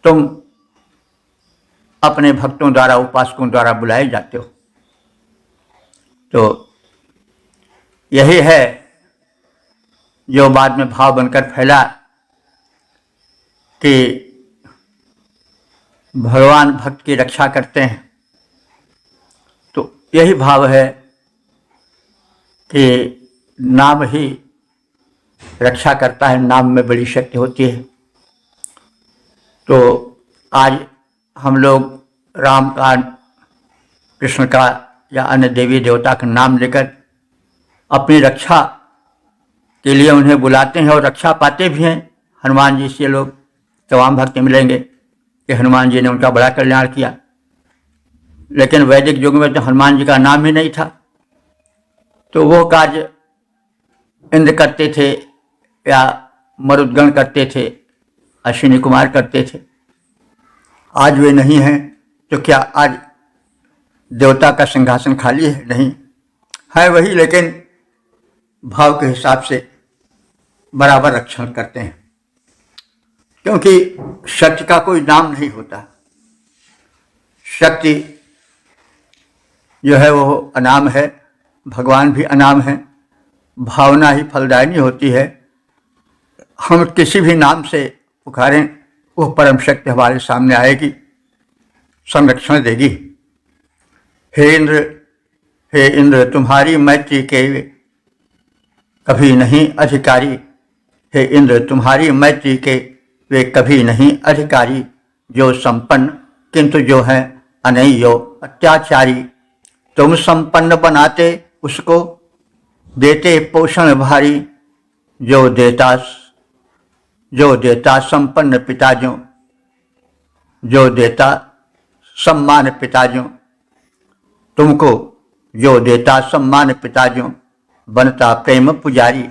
तुम अपने भक्तों द्वारा, उपासकों द्वारा बुलाए जाते हो। तो यही है जो बाद में भाव बनकर फैला कि भगवान भक्त की रक्षा करते हैं। तो यही भाव है कि नाम ही रक्षा करता है, नाम में बड़ी शक्ति होती है। तो आज हम लोग राम का, कृष्ण का या अन्य देवी देवता का नाम लेकर अपनी रक्षा के लिए उन्हें बुलाते हैं और रक्षा पाते भी हैं। हनुमान जी से लोग तमाम भक्त मिलेंगे कि हनुमान जी ने उनका बड़ा कल्याण किया, लेकिन वैदिक युग में तो हनुमान जी का नाम ही नहीं था। तो वो कार्य इंद्र करते थे या मरुद्गण करते थे, अश्विनी कुमार करते थे। आज वे नहीं हैं, तो क्या आज देवता का सिंहासन खाली है? नहीं है, वही, लेकिन भाव के हिसाब से बराबर रक्षण करते हैं, क्योंकि शक्ति का कोई नाम नहीं होता। शक्ति जो है वो अनाम है, भगवान भी अनाम है। भावना ही फलदायिनी होती है। हम किसी भी नाम से पुकारें, वो परम शक्ति हमारे सामने आएगी, संरक्षण देगी। हे इंद्र तुम्हारी मैत्री के कभी नहीं अधिकारी। हे इंद्र तुम्हारी मैत्री के वे कभी नहीं अधिकारी, जो संपन्न किंतु जो है अनैयो अत्याचारी। तुम संपन्न बनाते उसको, देते पोषण भारी। जो देता संपन्न पिताजों, जो देता सम्मान पिताजों। तुमको जो देता सम्मान पिताजों, बनता प्रेम पुजारी।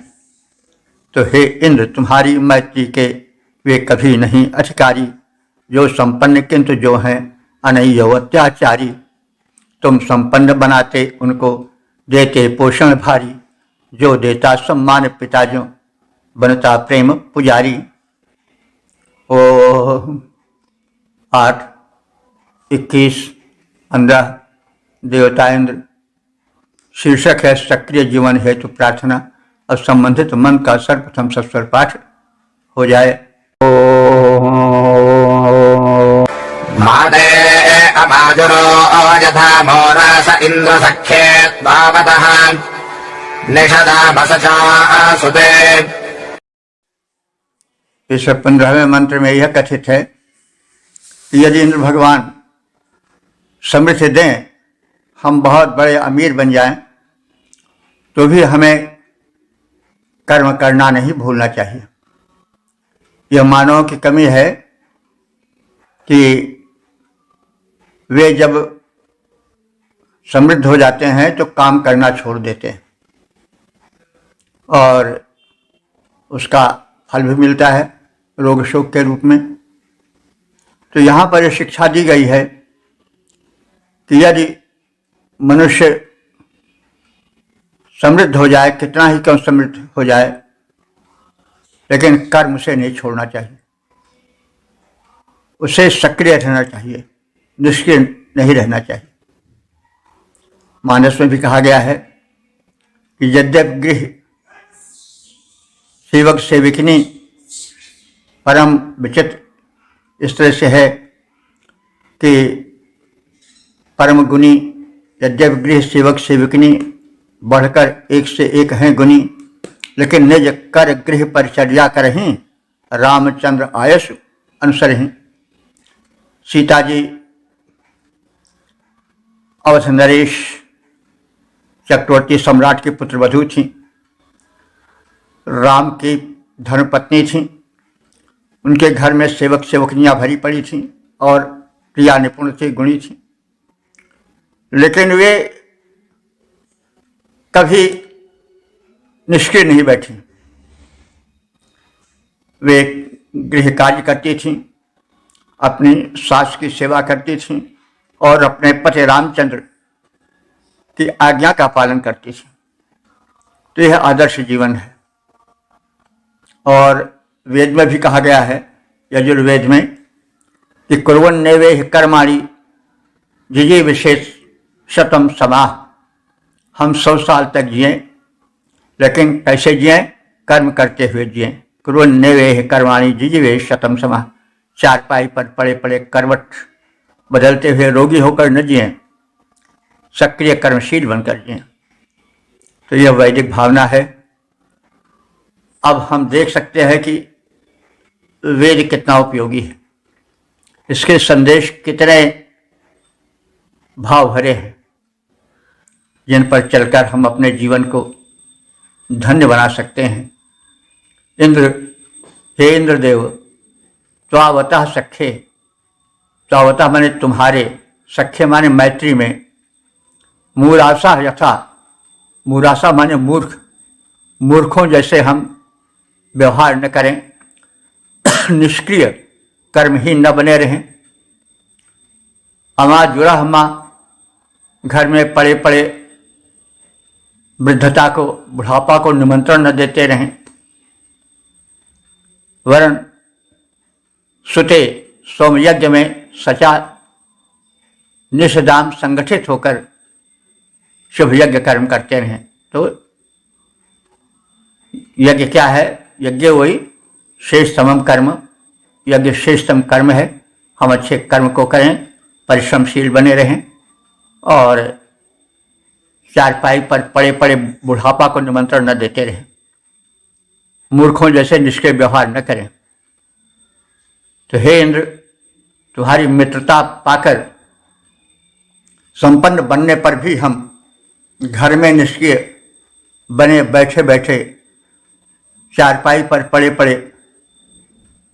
तो हे इंद्र तुम्हारी मैत्री के वे कभी नहीं अधिकारी, जो संपन्न किंतु जो हैं अनैयो अत्याचारी। तुम संपन्न बनाते उनको, देते पोषण भारी। जो देता सम्मान पिताजों, बनता प्रेम पुजारी। ओ 8, 21, 15 देवताएंद्र। शीर्षक है सक्रिय जीवन हेतु प्रार्थना। और संबंधित मन का सर्वप्रथम सस्वर पाठ हो जाए। माते अमाजुरो यथा मोरास इंद्र सख्ये भावतः निषदा भसचा सुते। इस 15वें मंत्र में यह कथित है कि यदि इंद्र भगवान समृद्धि दें, हम बहुत बड़े अमीर बन जाएं, तो भी हमें कर्म करना नहीं भूलना चाहिए। यह मानव की कमी है कि वे जब समृद्ध हो जाते हैं तो काम करना छोड़ देते हैं और उसका फल भी मिलता है रोग शोक के रूप में। तो यहाँ पर यह शिक्षा दी गई है कि यदि मनुष्य समृद्ध हो जाए, कितना ही क्यों समृद्ध हो जाए, लेकिन कर्म से नहीं छोड़ना चाहिए, उसे सक्रिय रहना चाहिए, निष्क्रिय नहीं रहना चाहिए। मानस में भी कहा गया है कि यद्यपि गृह सेवक सेविकनी परम विचित्र इस तरह से है कि परम गुणी, यद्यपि गृह सेवक सेविकनी बढ़कर एक से एक हैं गुणी, लेकिन निज कर गृह परिचर्या करहीं रामचंद्र आयस अनुसरहीं। सीता जी अवध नरेश चक्रवर्ती सम्राट की पुत्रवधू थीं, राम की धर्मपत्नी थीं। उनके घर में सेवक सेवकनियाँ भरी पड़ी थीं और क्रिया निपुण थी, गुणी थीं, लेकिन वे कभी निष्क्रिय नहीं बैठी। वे गृह कार्य करती थीं, अपनी सास की सेवा करती थीं और अपने पति रामचंद्र की आज्ञा का पालन करती थीं। तो यह आदर्श जीवन है। और वेद में भी कहा गया है, यजुर्वेद में, कि कुर्वन्नेवेह कर्माणि जिजे विशेष शतम समाह। हम 100 साल तक जिएं, लेकिन कैसे जिएं? कर्म करते हुए जिएं। कुर्वन्नेवेह कर्माणि जिजीवे शतम समाह। चारपाई पर पड़े पड़े करवट बदलते हुए रोगी होकर न जिएं, सक्रिय कर्मशील बनकर जिएं। तो यह वैदिक भावना है। अब हम देख सकते हैं कि वेद कितना उपयोगी है, इसके संदेश कितने भाव भरे हैं, जिन पर चलकर हम अपने जीवन को धन्य बना सकते हैं। इंद्र, हे इंद्रदेव, त्वावतः सख्ये। त्वावतः माने तुम्हारे, सख्य माने मैत्री में। मूरासा यथा, मूरासा माने मूर्ख, मूर्खों जैसे हम व्यवहार न करें, निष्क्रिय कर्महीन न बने रहें। अमाजुरा माँ, घर में पड़े पड़े वृद्धता को, बुढ़ापा को निमंत्रण न देते रहें। वरण सुते सोमयज्ञ में सचा निषदाम संगठित होकर शुभ यज्ञ कर्म करते रहें। तो यज्ञ क्या है? यज्ञ वही श्रेष्ठतम कर्म, यज्ञ श्रेष्ठतम कर्म है। हम अच्छे कर्म को करें, परिश्रमशील बने रहें और चारपाई पर पड़े पड़े बुढ़ापा को निमंत्रण न देते रहें। मूर्खों जैसे निष्क्रिय व्यवहार न करें। तो हे इंद्र, तुम्हारी मित्रता पाकर संपन्न बनने पर भी हम घर में निष्क्रिय बने बैठे बैठे चारपाई पर पड़े पड़े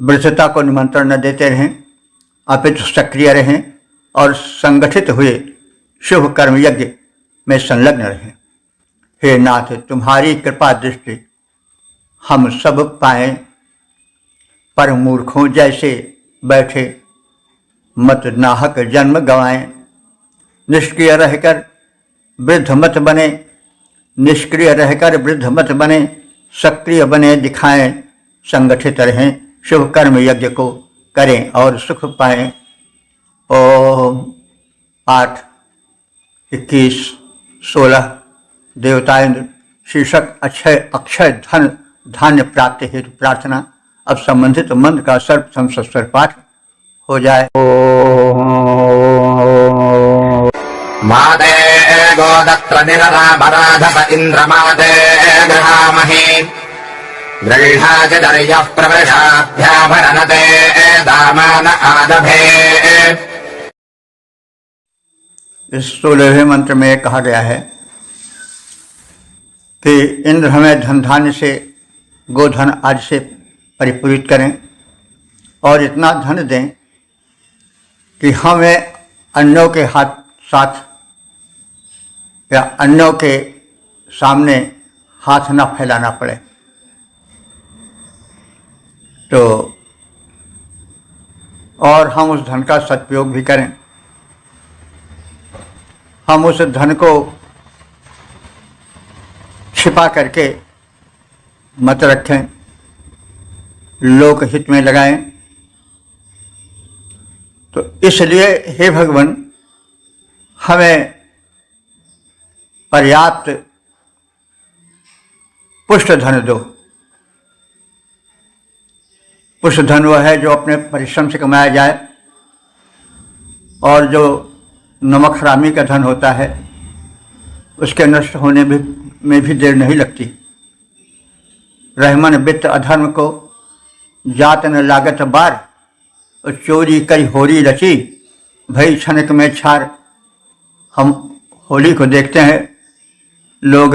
वृद्धता को निमंत्रण न देते रहें, अपितु सक्रिय रहें और संगठित हुए शुभ कर्म यज्ञ में संलग्न रहें। हे नाथ, तुम्हारी कृपा दृष्टि हम सब पाएं, पर मूर्खों जैसे बैठे मत नाहक जन्म गंवाएं। निष्क्रिय रहकर वृद्ध मत बने, निष्क्रिय रहकर वृद्ध मत बने, सक्रिय बने दिखाएं, संगठित रहें, शुभ कर्म यज्ञ को करें और सुख पाएं। ओम 8, 21, 16 देवता इंद्र शीर्षक अक्षय धन धान्य प्राप्ति हेतु प्रार्थना। अब संबंधित मंत्र का सर्वप्रथम सस्वर पाठ हो जाए। माते गोदत्र निररामराधत इन्द्रमाते गृहामहे गृह्णाचिदर्यः प्रवेशाभ्याभरनते दामान आदभे। इस 16वें मंत्र में कहा गया है कि इंद्र हमें धन धान्य से गोधन आदि से परिपूरित करें और इतना धन दें कि हमें अन्यों के साथ या अन्यों के सामने हाथ न फैलाना पड़े। तो और हम उस धन का सदुपयोग भी करें। हम उस धन को छिपा करके मत रखें, लोक हित में लगाएं। तो इसलिए हे भगवान, हमें पर्याप्त पुष्ट धन दो। पुष्ट धन वह है जो अपने परिश्रम से कमाया जाए और जो नमक हरामी का धन होता है उसके नष्ट होने में भी देर नहीं लगती। रहमन वित्त अधर्म को जात न लागत बार, और चोरी करी होरी रची भई छनक में छार। हम होली को देखते हैं, लोग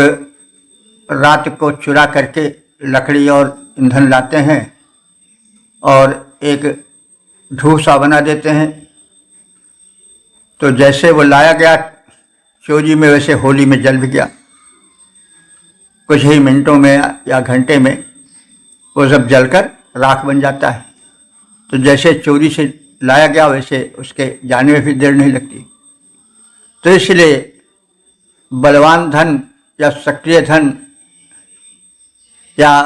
रात को चुरा करके लकड़ी और ईंधन लाते हैं और एक ढूसा बना देते हैं। तो जैसे वो लाया गया चोरी में, वैसे होली में जल भी गया। कुछ ही मिनटों में या घंटे में वो सब जलकर राख बन जाता है। तो जैसे चोरी से लाया गया वैसे उसके जाने में भी देर नहीं लगती। तो इसलिए बलवान धन या सक्रिय धन या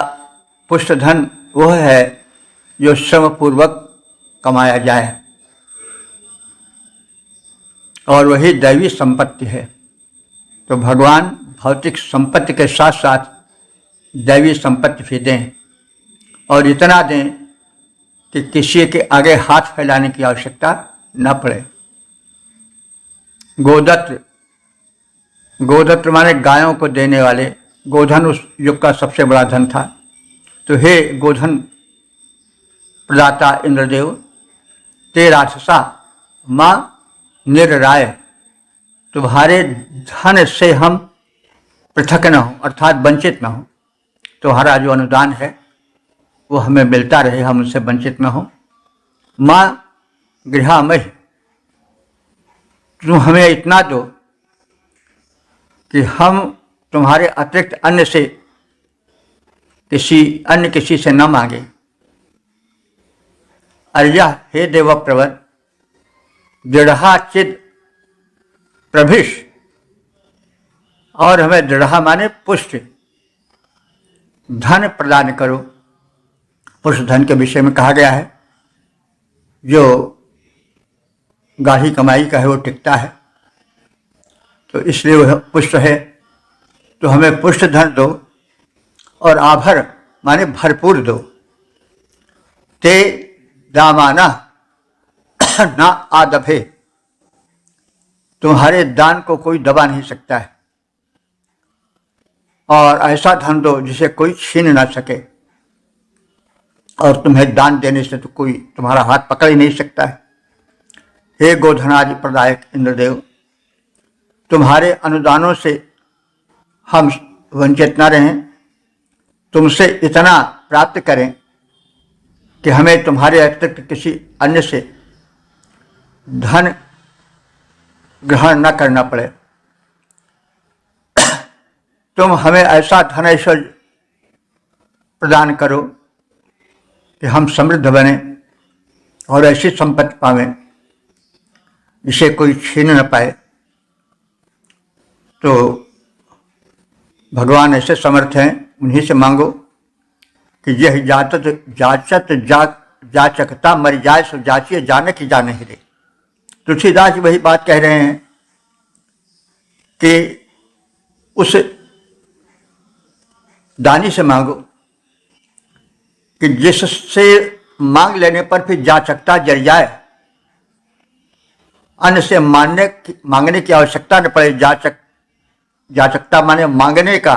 पुष्ट धन वह है जो श्रमपूर्वक कमाया जाए और वही दैवी संपत्ति है। तो भगवान भौतिक संपत्ति के साथ साथ दैवी संपत्ति भी दें और इतना दें कि किसी के आगे हाथ फैलाने की आवश्यकता न पड़े। गोदत्र माने गायों को देने वाले। गोधन उस युग का सबसे बड़ा धन था। तो हे गोधन प्रदाता इंद्रदेव, ते राक्षसा माँ निर्राय, तुम्हारे धन से हम पृथक न हो अर्थात वंचित न हो। तुम्हारा जो अनुदान है वो हमें मिलता रहे, हम उससे वंचित न हो। माँ गृहामहि, तुम हमें इतना दो कि हम तुम्हारे अतिरिक्त अन्य से किसी से न मांगे। अर्या हे देव प्रवर दृढ़ा चिद प्रभिष, और हमें दृढ़ा माने पुष्ट धन प्रदान करो। पुष्ट धन के विषय में कहा गया है जो गाढ़ी कमाई का है वो टिकता है, तो इसलिए वह पुष्ट है। तो हमें पुष्ट धन दो और आभर माने भरपूर दो। ते दामाना ना आदभे, तुम्हारे दान को कोई दबा नहीं सकता है। और ऐसा धन दो जिसे कोई छीन ना सके, और तुम्हें दान देने से तो कोई तुम्हारा हाथ पकड़ ही नहीं सकता है। हे गोधनादि प्रदायक इंद्रदेव, तुम्हारे अनुदानों से हम वंचित न रहें, तुमसे इतना प्राप्त करें कि हमें तुम्हारे अतिरिक्त किसी अन्य से धन ग्रहण न करना पड़े। तुम हमें ऐसा धन ऐश्वर्य प्रदान करो कि हम समृद्ध बने और ऐसी संपत्ति पावें जिसे कोई छीन न पाए। तो भगवान ऐसे समर्थ हैं, उन्हीं से मांगो कि यह जाचत जाचकता मर जाए सो जाचिए जाने की जाने ही रे। तुलसीदास जी वही बात कह रहे हैं कि उस दानी से मांगो कि जिससे मांग लेने पर फिर जाचकता जर जाए, अन्य से मांगने की आवश्यकता न पड़े। जाचकता माने मांगने का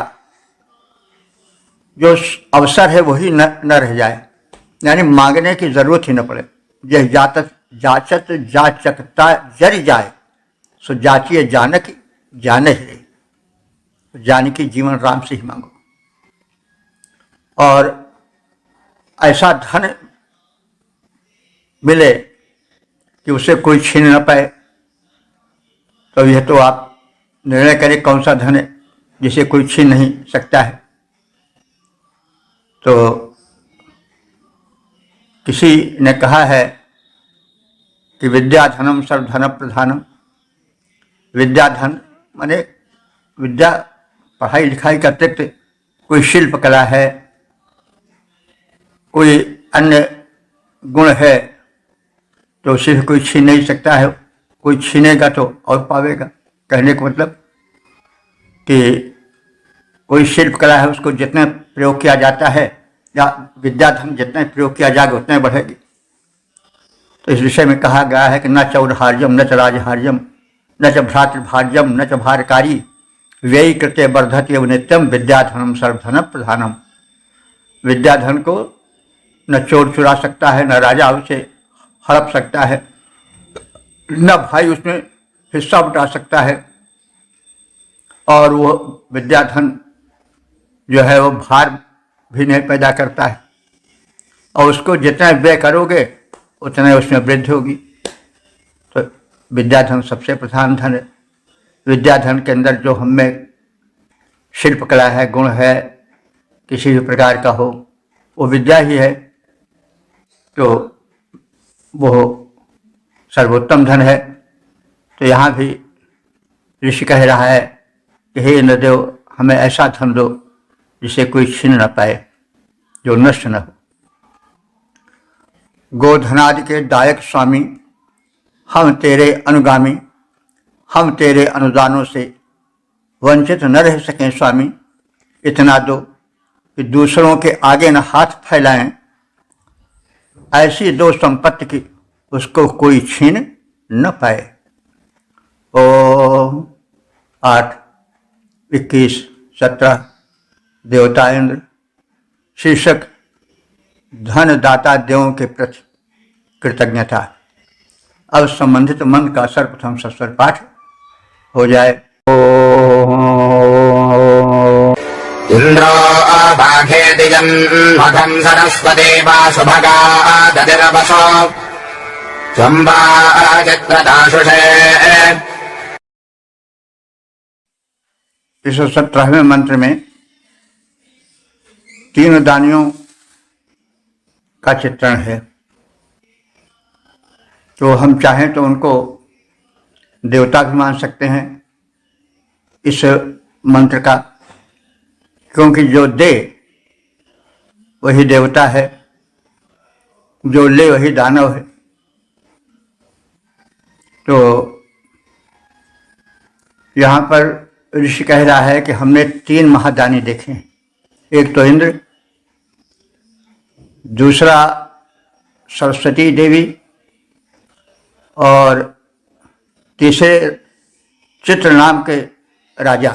जो अवसर है वही न रह जाए, यानी मांगने की जरूरत ही न पड़े। यह जाचत जाचकता जर जाए सो जाचिए जानक जाने ही, जानकी जीवन राम से ही मांगो। और ऐसा धन मिले कि उसे कोई छीन न पाए, तो यह तो आप निर्णय करें कौन सा धन है जिसे कोई छीन नहीं सकता है। तो किसी ने कहा है कि विद्या धनम सर्वधन प्रधानम। विद्या धन माने विद्या, पढ़ाई लिखाई का अतिरिक्त कोई शिल्प कला है, कोई अन्य गुण है, तो उसे कोई छीन नहीं सकता है। कोई छीनेगा तो और पावेगा। कहने का मतलब कि कोई शिल्प कला है, उसको जितना प्रयोग किया जाता है, या विद्याधन जितना प्रयोग किया जाएगा उतना बढ़ेगी। तो इस विषय में कहा गया है कि न चौरहार्यम न च राजहार्यम न च भ्रातृभार्यम न च भारकारी व्ययी कृत्य वर्धते नित्यम विद्याधनम सर्वधन प्रधानम। विद्याधन को न चोर चुरा सकता है, न राजा उसे हड़प सकता है, न भाई उसमें हिस्सा बटा सकता है। और वो विद्याधन जो है वो भार भी नहीं पैदा करता है, और उसको जितना व्यय करोगे उतना उसमें वृद्धि होगी। तो विद्याधन सबसे प्रधान धन है। विद्याधन के अंदर जो हमें शिल्प कला है, गुण है, किसी भी प्रकार का हो, वो विद्या ही है, तो वो सर्वोत्तम धन है। तो यहाँ भी ऋषि कह रहा है कि हे इंद्रदेव, हमें ऐसा धन दो जिसे कोई छीन न पाए, जो नष्ट न हो। गोधनादि के दायक स्वामी, हम तेरे अनुगामी, हम तेरे अनुदानों से वंचित न रह सकें स्वामी। इतना दो कि दूसरों के आगे न हाथ फैलाएं, ऐसी दो संपत्ति की उसको कोई छीन न पाए। ओम 8, 21, 17 देवता इंद्र। शीर्षक धन दाता देवों के प्रति कृतज्ञता। अब संबंधित मंत्र का सर्वप्रथम सस्वर पाठ हो जाए। इंद्रो बाघेति जन्मठं सरस्वती वासुभगा दधिरवसो संवाचित्रदाशुषे। इस 17वें मंत्र में 3 दानियों का चित्रण है। तो हम चाहें तो उनको देवता भी मान सकते हैं इस मंत्र का, क्योंकि जो दे वही देवता है, जो ले वही दानव है। तो यहाँ पर ऋषि कह रहा है कि हमने 3 महादानी देखे हैं। एक तो इंद्र, दूसरा सरस्वती देवी, और तीसरे चित्र नाम के राजा।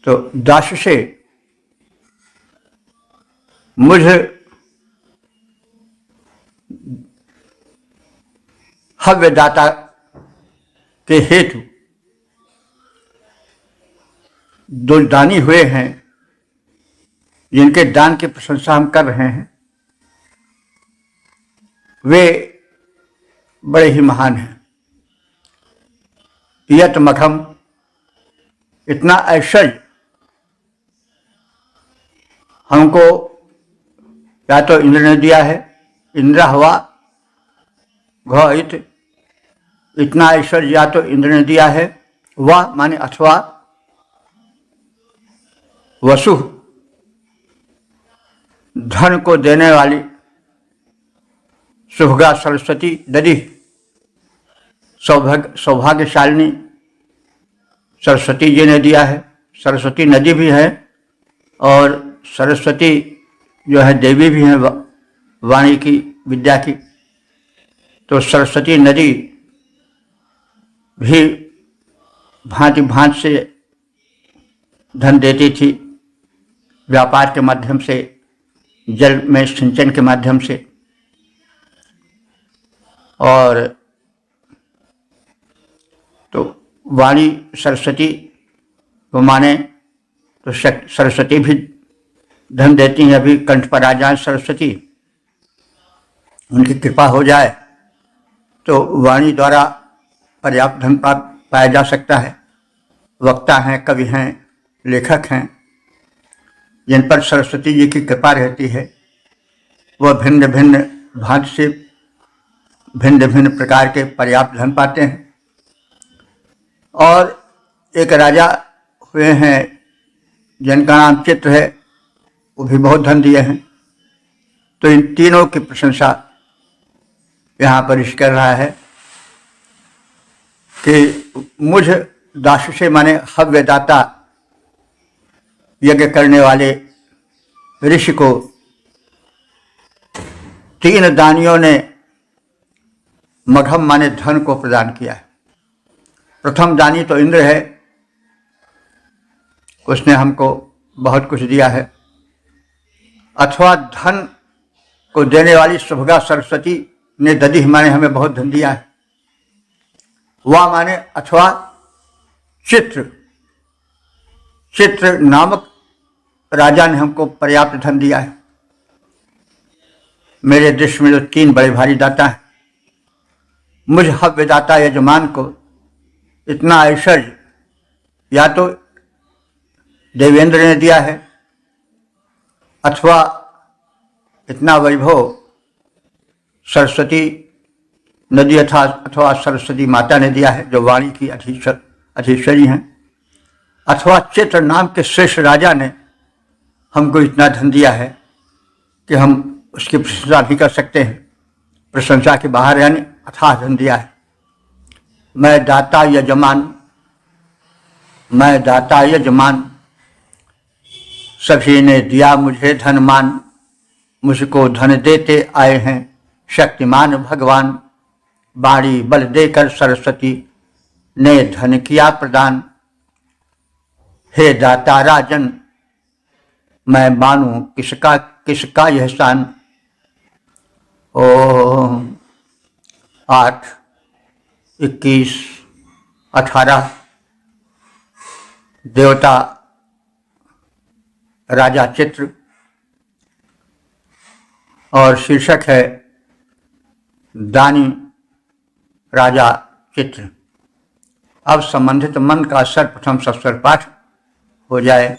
तो दास से मुझ हव्यदाता के हेतु दो दानी हुए हैं, जिनके दान की प्रशंसा हम कर रहे हैं, वे बड़े ही महान हैं। यत मखम, इतना ऐश्वर्य हमको या तो इंद्र ने दिया है, इंद्र हवा घ, इतना ऐश्वर्य या तो इंद्र ने दिया है, वह माने अथवा वसु, धन को देने वाली शुभगा सरस्वती नदी सौभाग्यशालिनी सरस्वती जी ने दिया है। सरस्वती नदी भी है और सरस्वती जो है देवी भी है वाणी की, विद्या की। तो सरस्वती नदी भी भांति भांति से धन देती थी, व्यापार के माध्यम से, जल में सिंचन के माध्यम से। और तो वाणी सरस्वती को माने तो सरस्वती भी धन देती हैं। अभी कंठ पर आ जाए सरस्वती, उनकी कृपा हो जाए तो वाणी द्वारा पर्याप्त धन पाया जा सकता है। वक्ता हैं, कवि हैं, लेखक हैं, जिन पर सरस्वती जी की कृपा रहती है, वह भिन्न भिन्न भांति से भिन्न भिन्न प्रकार के पर्याप्त धन पाते हैं। और एक राजा हुए हैं जिनका नाम चित्र है, वो भी बहुत धन दिए हैं। तो इन तीनों की प्रशंसा यहाँ पर इस कर रहा है कि मुझ दास से माने हव्यदाता यज्ञ करने वाले ऋषि को तीन दानियों ने मघम माने धन को प्रदान किया है। प्रथम दानी तो इंद्र है, उसने हमको बहुत कुछ दिया है। अथवा धन को देने वाली शुभगा सरस्वती ने दधि माने हमें बहुत धन दिया है। वह माने अथवा चित्र नामक राजा ने हमको पर्याप्त धन दिया है। मेरे दृश्य में जो तीन बड़े भारी दाता हैं, मुझ हव्यदाता यजमान को इतना ऐश्वर्य या तो देवेंद्र ने दिया है अथवा इतना वैभव सरस्वती नदी अथवा सरस्वती माता ने दिया है, जो वाणी की अधीश्वरी हैं। अथवा चित्र नाम के श्रेष्ठ राजा ने हमको इतना धन दिया है कि हम उसकी प्रशंसा भी कर सकते हैं। प्रशंसा के बाहर यानी अथाह धन दिया है। मैं दाता यजमान, सभी ने दिया मुझे धनमान। मुझको धन देते आए हैं शक्तिमान भगवान। बाड़ी बल देकर सरस्वती ने धन किया प्रदान। हे दाता राजन, मैं मानूं किसका यह शान। ओम 8, 21, 18 देवता राजा चित्र और शीर्षक है दानी राजा चित्र। अब संबंधित मन का सर्वप्रथम सस्वर पाठ हो जाए।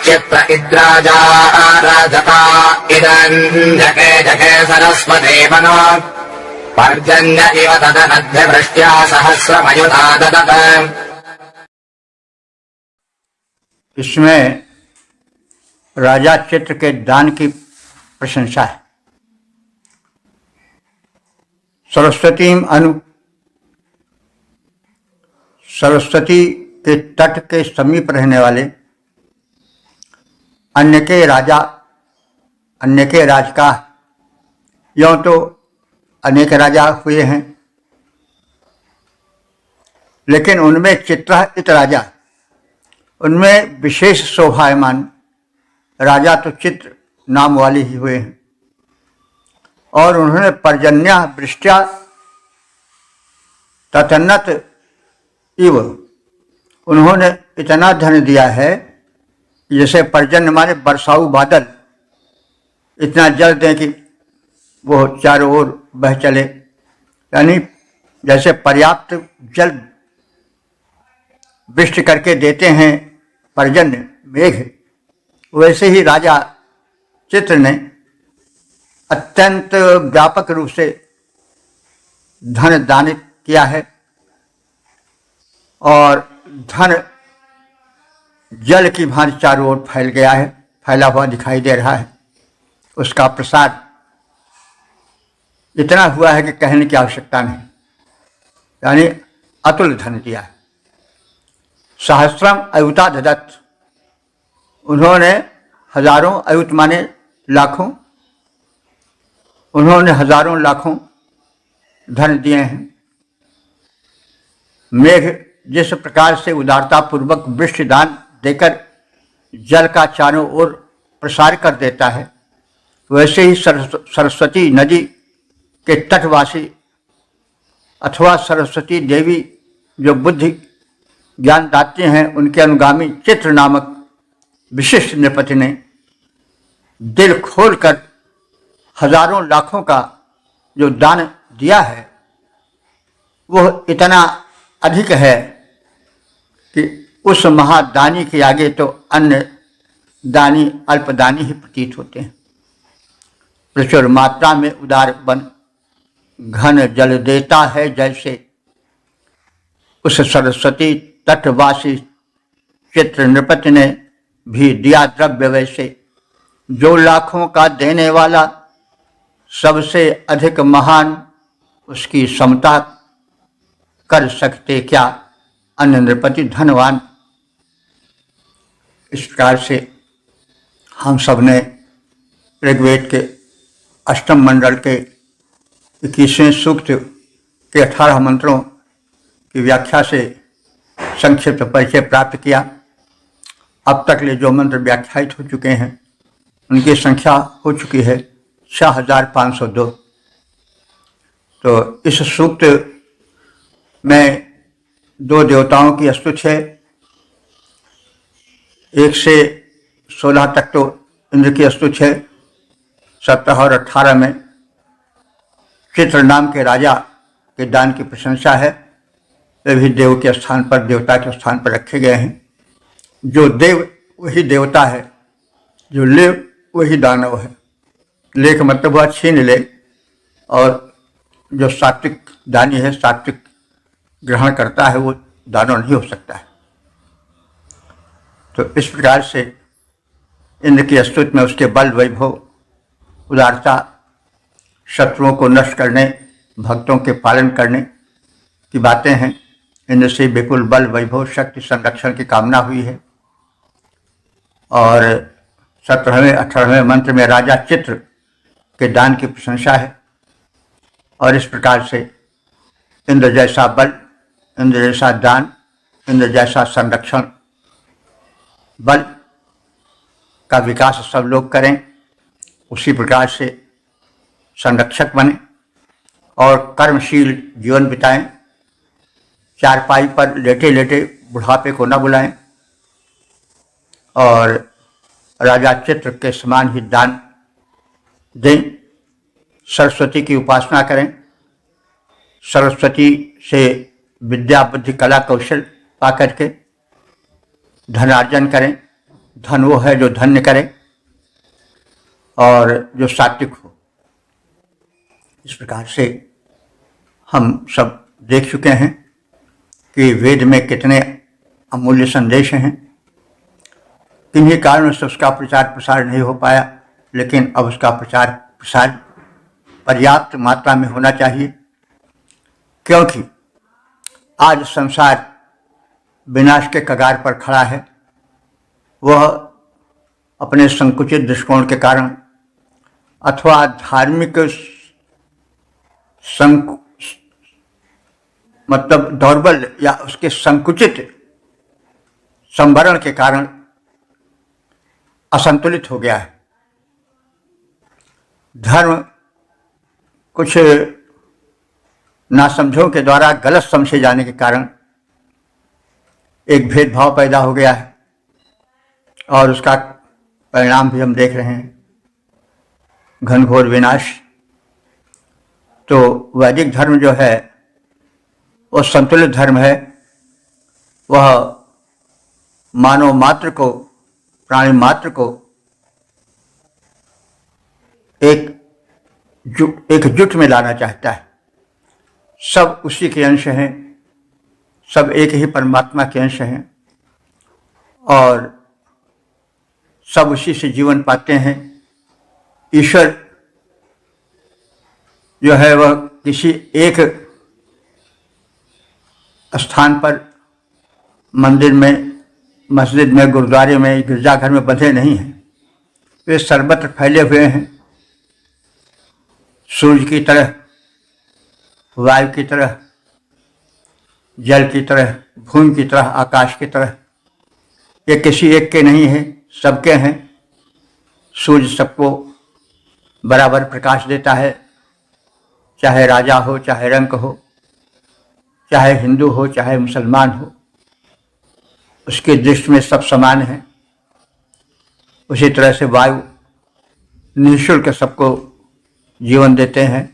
चित्र इद्राजा राजता इदं जके जके सरस्वते मनो पर्जन्य इव तदनद्य वृष्ट्या सहस्रमयुता ददत। इसमें राजा चित्र के दान की प्रशंसा है। सरस्वती के तट के समीप रहने वाले अन्य के राजका, यों तो अनेक राजा हुए हैं, लेकिन उनमें चित्रहित राजा, उनमें विशेष शोभायमान राजा तो चित्र नाम वाले ही हुए हैं। और उन्होंने पर्जन्या वृष्ट्या ततन्नत इव, उन्होंने इतना धन दिया है जैसे पर्जन्य माने बरसाऊ बादल, इतना जल दें कि वो चारों ओर बह चले। यानी जैसे पर्याप्त जल वृष्टि करके देते हैं पर्जन्य मेघ, वैसे ही राजा चित्र ने अत्यंत व्यापक रूप से धन दानित किया है। और धन जल की भांति चारों ओर फैल गया है, फैला हुआ दिखाई दे रहा है। उसका प्रसाद इतना हुआ है कि कहने की आवश्यकता नहीं, यानी अतुल धन दिया है। सहस्रम अयुता ददत्, उन्होंने हजारों, अयुत माने लाखों, उन्होंने हजारों लाखों धन दिए हैं। मेघ जिस प्रकार से उदारता पूर्वक वृष्टि दान देकर जल का चारों ओर प्रसार कर देता है, वैसे ही सरस्वती नदी के तटवासी अथवा सरस्वती देवी जो बुद्धि ज्ञान दाते हैं, उनके अनुगामी चित्र नामक विशिष्ट नृपति ने दिल खोलकर हजारों लाखों का जो दान दिया है, वो इतना अधिक है कि उस महादानी के आगे तो अन्य दानी अल्पदानी ही प्रतीत होते हैं। प्रचुर मात्रा में उदार बन घन जल देता है जैसे, उस सरस्वती तटवासी चित्र नृपति ने भी दिया द्रव्य वैसे। जो लाखों का देने वाला सबसे अधिक महान, उसकी समता कर सकते क्या अन्य नृपति धनवान। इस प्रकार से हम सब ने ऋग्वेद के अष्टम मंडल के 21वें सूक्त के 18 मंत्रों की व्याख्या से संक्षिप्त परिचय प्राप्त किया। अब तक ले जो मंत्र व्याख्यायित हो चुके हैं उनकी संख्या हो चुकी है 6502। तो इस सूक्त में 2 देवताओं की स्तुति है। 1 से 16 तक तो इंद्र की स्तुति है। 17 और 18 में चित्र नाम के राजा के दान की प्रशंसा है। वे भी देव के स्थान पर, देवता के स्थान पर रखे गए हैं। जो देव वही देवता है, जो ले वही दानव है। ले का मतलब हुआ छीन ले, और जो सात्विक दानी है, सात्विक ग्रहण करता है, वो दानव नहीं हो सकता है। तो इस प्रकार से इंद्र की स्तुति में उसके बल, वैभव, उदारता, शत्रुओं को नष्ट करने, भक्तों के पालन करने की बातें हैं। इंद्र से विपुल बल, वैभव, शक्ति, संरक्षण की कामना हुई है। और 17वें 18वें मंत्र में राजा चित्र के दान की प्रशंसा है। और इस प्रकार से इंद्र जैसा बल, इंद्र जैसा दान, इंद्र जैसा संरक्षण बल का विकास सब लोग करें, उसी प्रकार से संरक्षक बने और कर्मशील जीवन बिताएं। चारपाई पर लेटे लेटे बुढ़ापे को न बुलाएं और राजा चित्र के समान ही दान दें। सरस्वती की उपासना करें, सरस्वती से विद्या, बुद्धि, कला, कौशल पा करके धनार्जन करें। धन वो है जो धन्य करे और जो सात्विक हो। इस प्रकार से हम सब देख चुके हैं कि वेद में कितने अमूल्य संदेश हैं। किन्हीं कारणों से उसका प्रचार प्रसार नहीं हो पाया, लेकिन अब उसका प्रचार प्रसार पर्याप्त मात्रा में होना चाहिए, क्योंकि आज संसार विनाश के कगार पर खड़ा है। वह अपने संकुचित दृष्टिकोण के कारण अथवा धार्मिक मतलब दौर्बल्य या उसके संकुचित संवरण के कारण असंतुलित हो गया है। धर्म कुछ नासमझों के द्वारा गलत समझे जाने के कारण एक भेदभाव पैदा हो गया है और उसका परिणाम भी हम देख रहे हैं, घनघोर विनाश। तो वैदिक धर्म जो है वो संतुलित धर्म है। वह मानव मात्र को, प्राणी मात्र को एकजुट में लाना चाहता है। सब उसी के अंश हैं, सब एक ही परमात्मा के अंश हैं और सब उसी से जीवन पाते हैं। ईश्वर जो है वह किसी एक स्थान पर मंदिर में, मस्जिद में, गुरुद्वारे में, गिरजाघर में बंधे नहीं हैं। वे सर्वत्र फैले हुए हैं, सूर्य की तरह, वायु की तरह, जल की तरह, भूमि की तरह, आकाश की तरह। ये किसी एक के नहीं है, सबके हैं। सूर्य सबको बराबर प्रकाश देता है, चाहे राजा हो, चाहे रंक हो, चाहे हिंदू हो, चाहे मुसलमान हो, उसकी दृष्टि में सब समान हैं। उसी तरह से वायु निःशुल्क सबको जीवन देते हैं,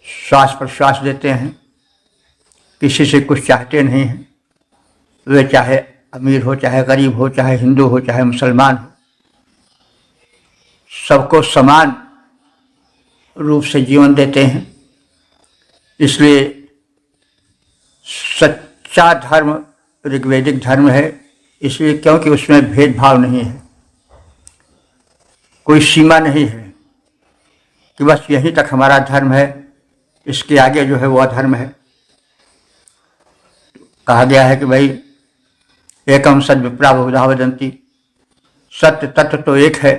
श्वास प्रश्वास देते हैं, किसी से कुछ चाहते नहीं हैं। वे चाहे अमीर हो, चाहे गरीब हो, चाहे हिंदू हो, चाहे मुसलमान हो, सबको समान रूप से जीवन देते हैं। इसलिए सच्चा धर्म ऋग्वैदिक धर्म है, इसलिए क्योंकि उसमें भेदभाव नहीं है, कोई सीमा नहीं है कि बस यहीं तक हमारा धर्म है, इसके आगे जो है वह धर्म है। कहा गया है कि भाई एकम सद विप्रा बहुधा वदन्ति, सत्य तत्व तो एक है,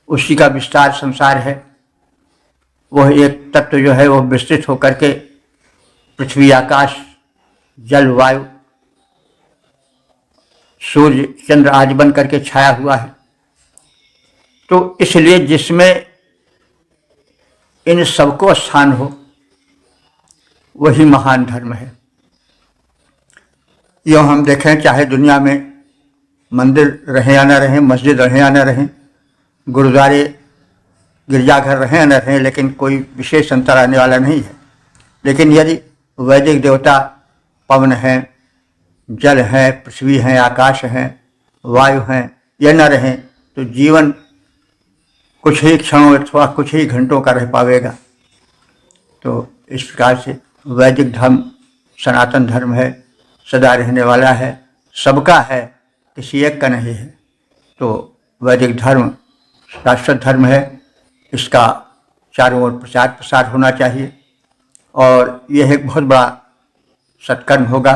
उसी का विस्तार संसार है। वह एक तत्व जो है वह विस्तृत होकर के पृथ्वी, आकाश, जल, वायु, सूर्य, चंद्र आदि बन करके छाया हुआ है। तो इसलिए जिसमें इन सबको स्थान हो वही महान धर्म है। यूँ हम देखें, चाहे दुनिया में मंदिर रहे या न रहें, मस्जिद रहे या न रहें, गुरुद्वारे, गिरजाघर रहे या न रहें, लेकिन कोई विशेष अंतर आने वाला नहीं है। लेकिन यदि वैदिक देवता पवन हैं, जल हैं, पृथ्वी हैं, आकाश हैं, वायु हैं, ये न रहें तो जीवन कुछ ही क्षणों अथवा कुछ ही घंटों का रह पावेगा। तो इस प्रकार से वैदिक धर्म सनातन धर्म है, सदा रहने वाला है, सबका है, किसी एक का नहीं है। तो वैदिक धर्म शाश्वत धर्म है, इसका चारों ओर प्रचार प्रसार होना चाहिए और यह एक बहुत बड़ा सत्कर्म होगा।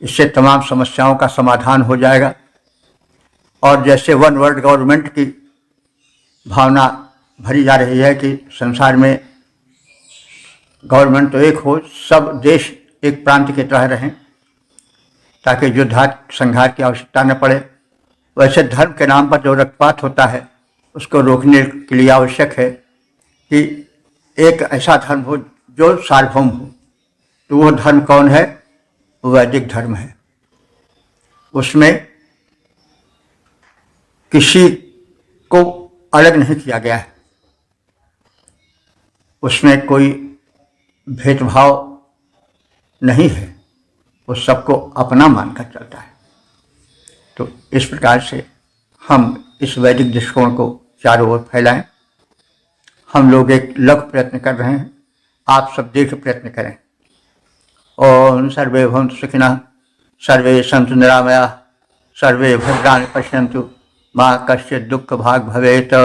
इससे तमाम समस्याओं का समाधान हो जाएगा। और जैसे वन वर्ल्ड गवर्नमेंट की भावना भरी जा रही है कि संसार में गवर्नमेंट तो एक हो, सब देश एक प्रांत की तरह रहें ताकि युद्धात संघात की आवश्यकता न पड़े, वैसे धर्म के नाम पर जो रक्तपात होता है उसको रोकने के लिए आवश्यक है कि एक ऐसा धर्म हो जो सार्वभौम हो। तो वो धर्म कौन है? वैदिक धर्म है। उसमें किसी को अलग नहीं किया गया है, उसमें कोई भेदभाव नहीं है, वो सबको अपना मानकर चलता है। तो इस प्रकार से हम इस वैदिक दृष्टिकोण को चारों ओर फैलाएं। हम लोग एक लघु प्रयत्न कर रहे हैं, आप सब दीर्घ प्रयत्न करें। ओम सर्वे भवन्तु सुखिनः, सर्वे सन्तु निरामयाः, सर्वे भद्राणि पश्यन्तु, मा कश्चित् दुःख भाग् भवेत्।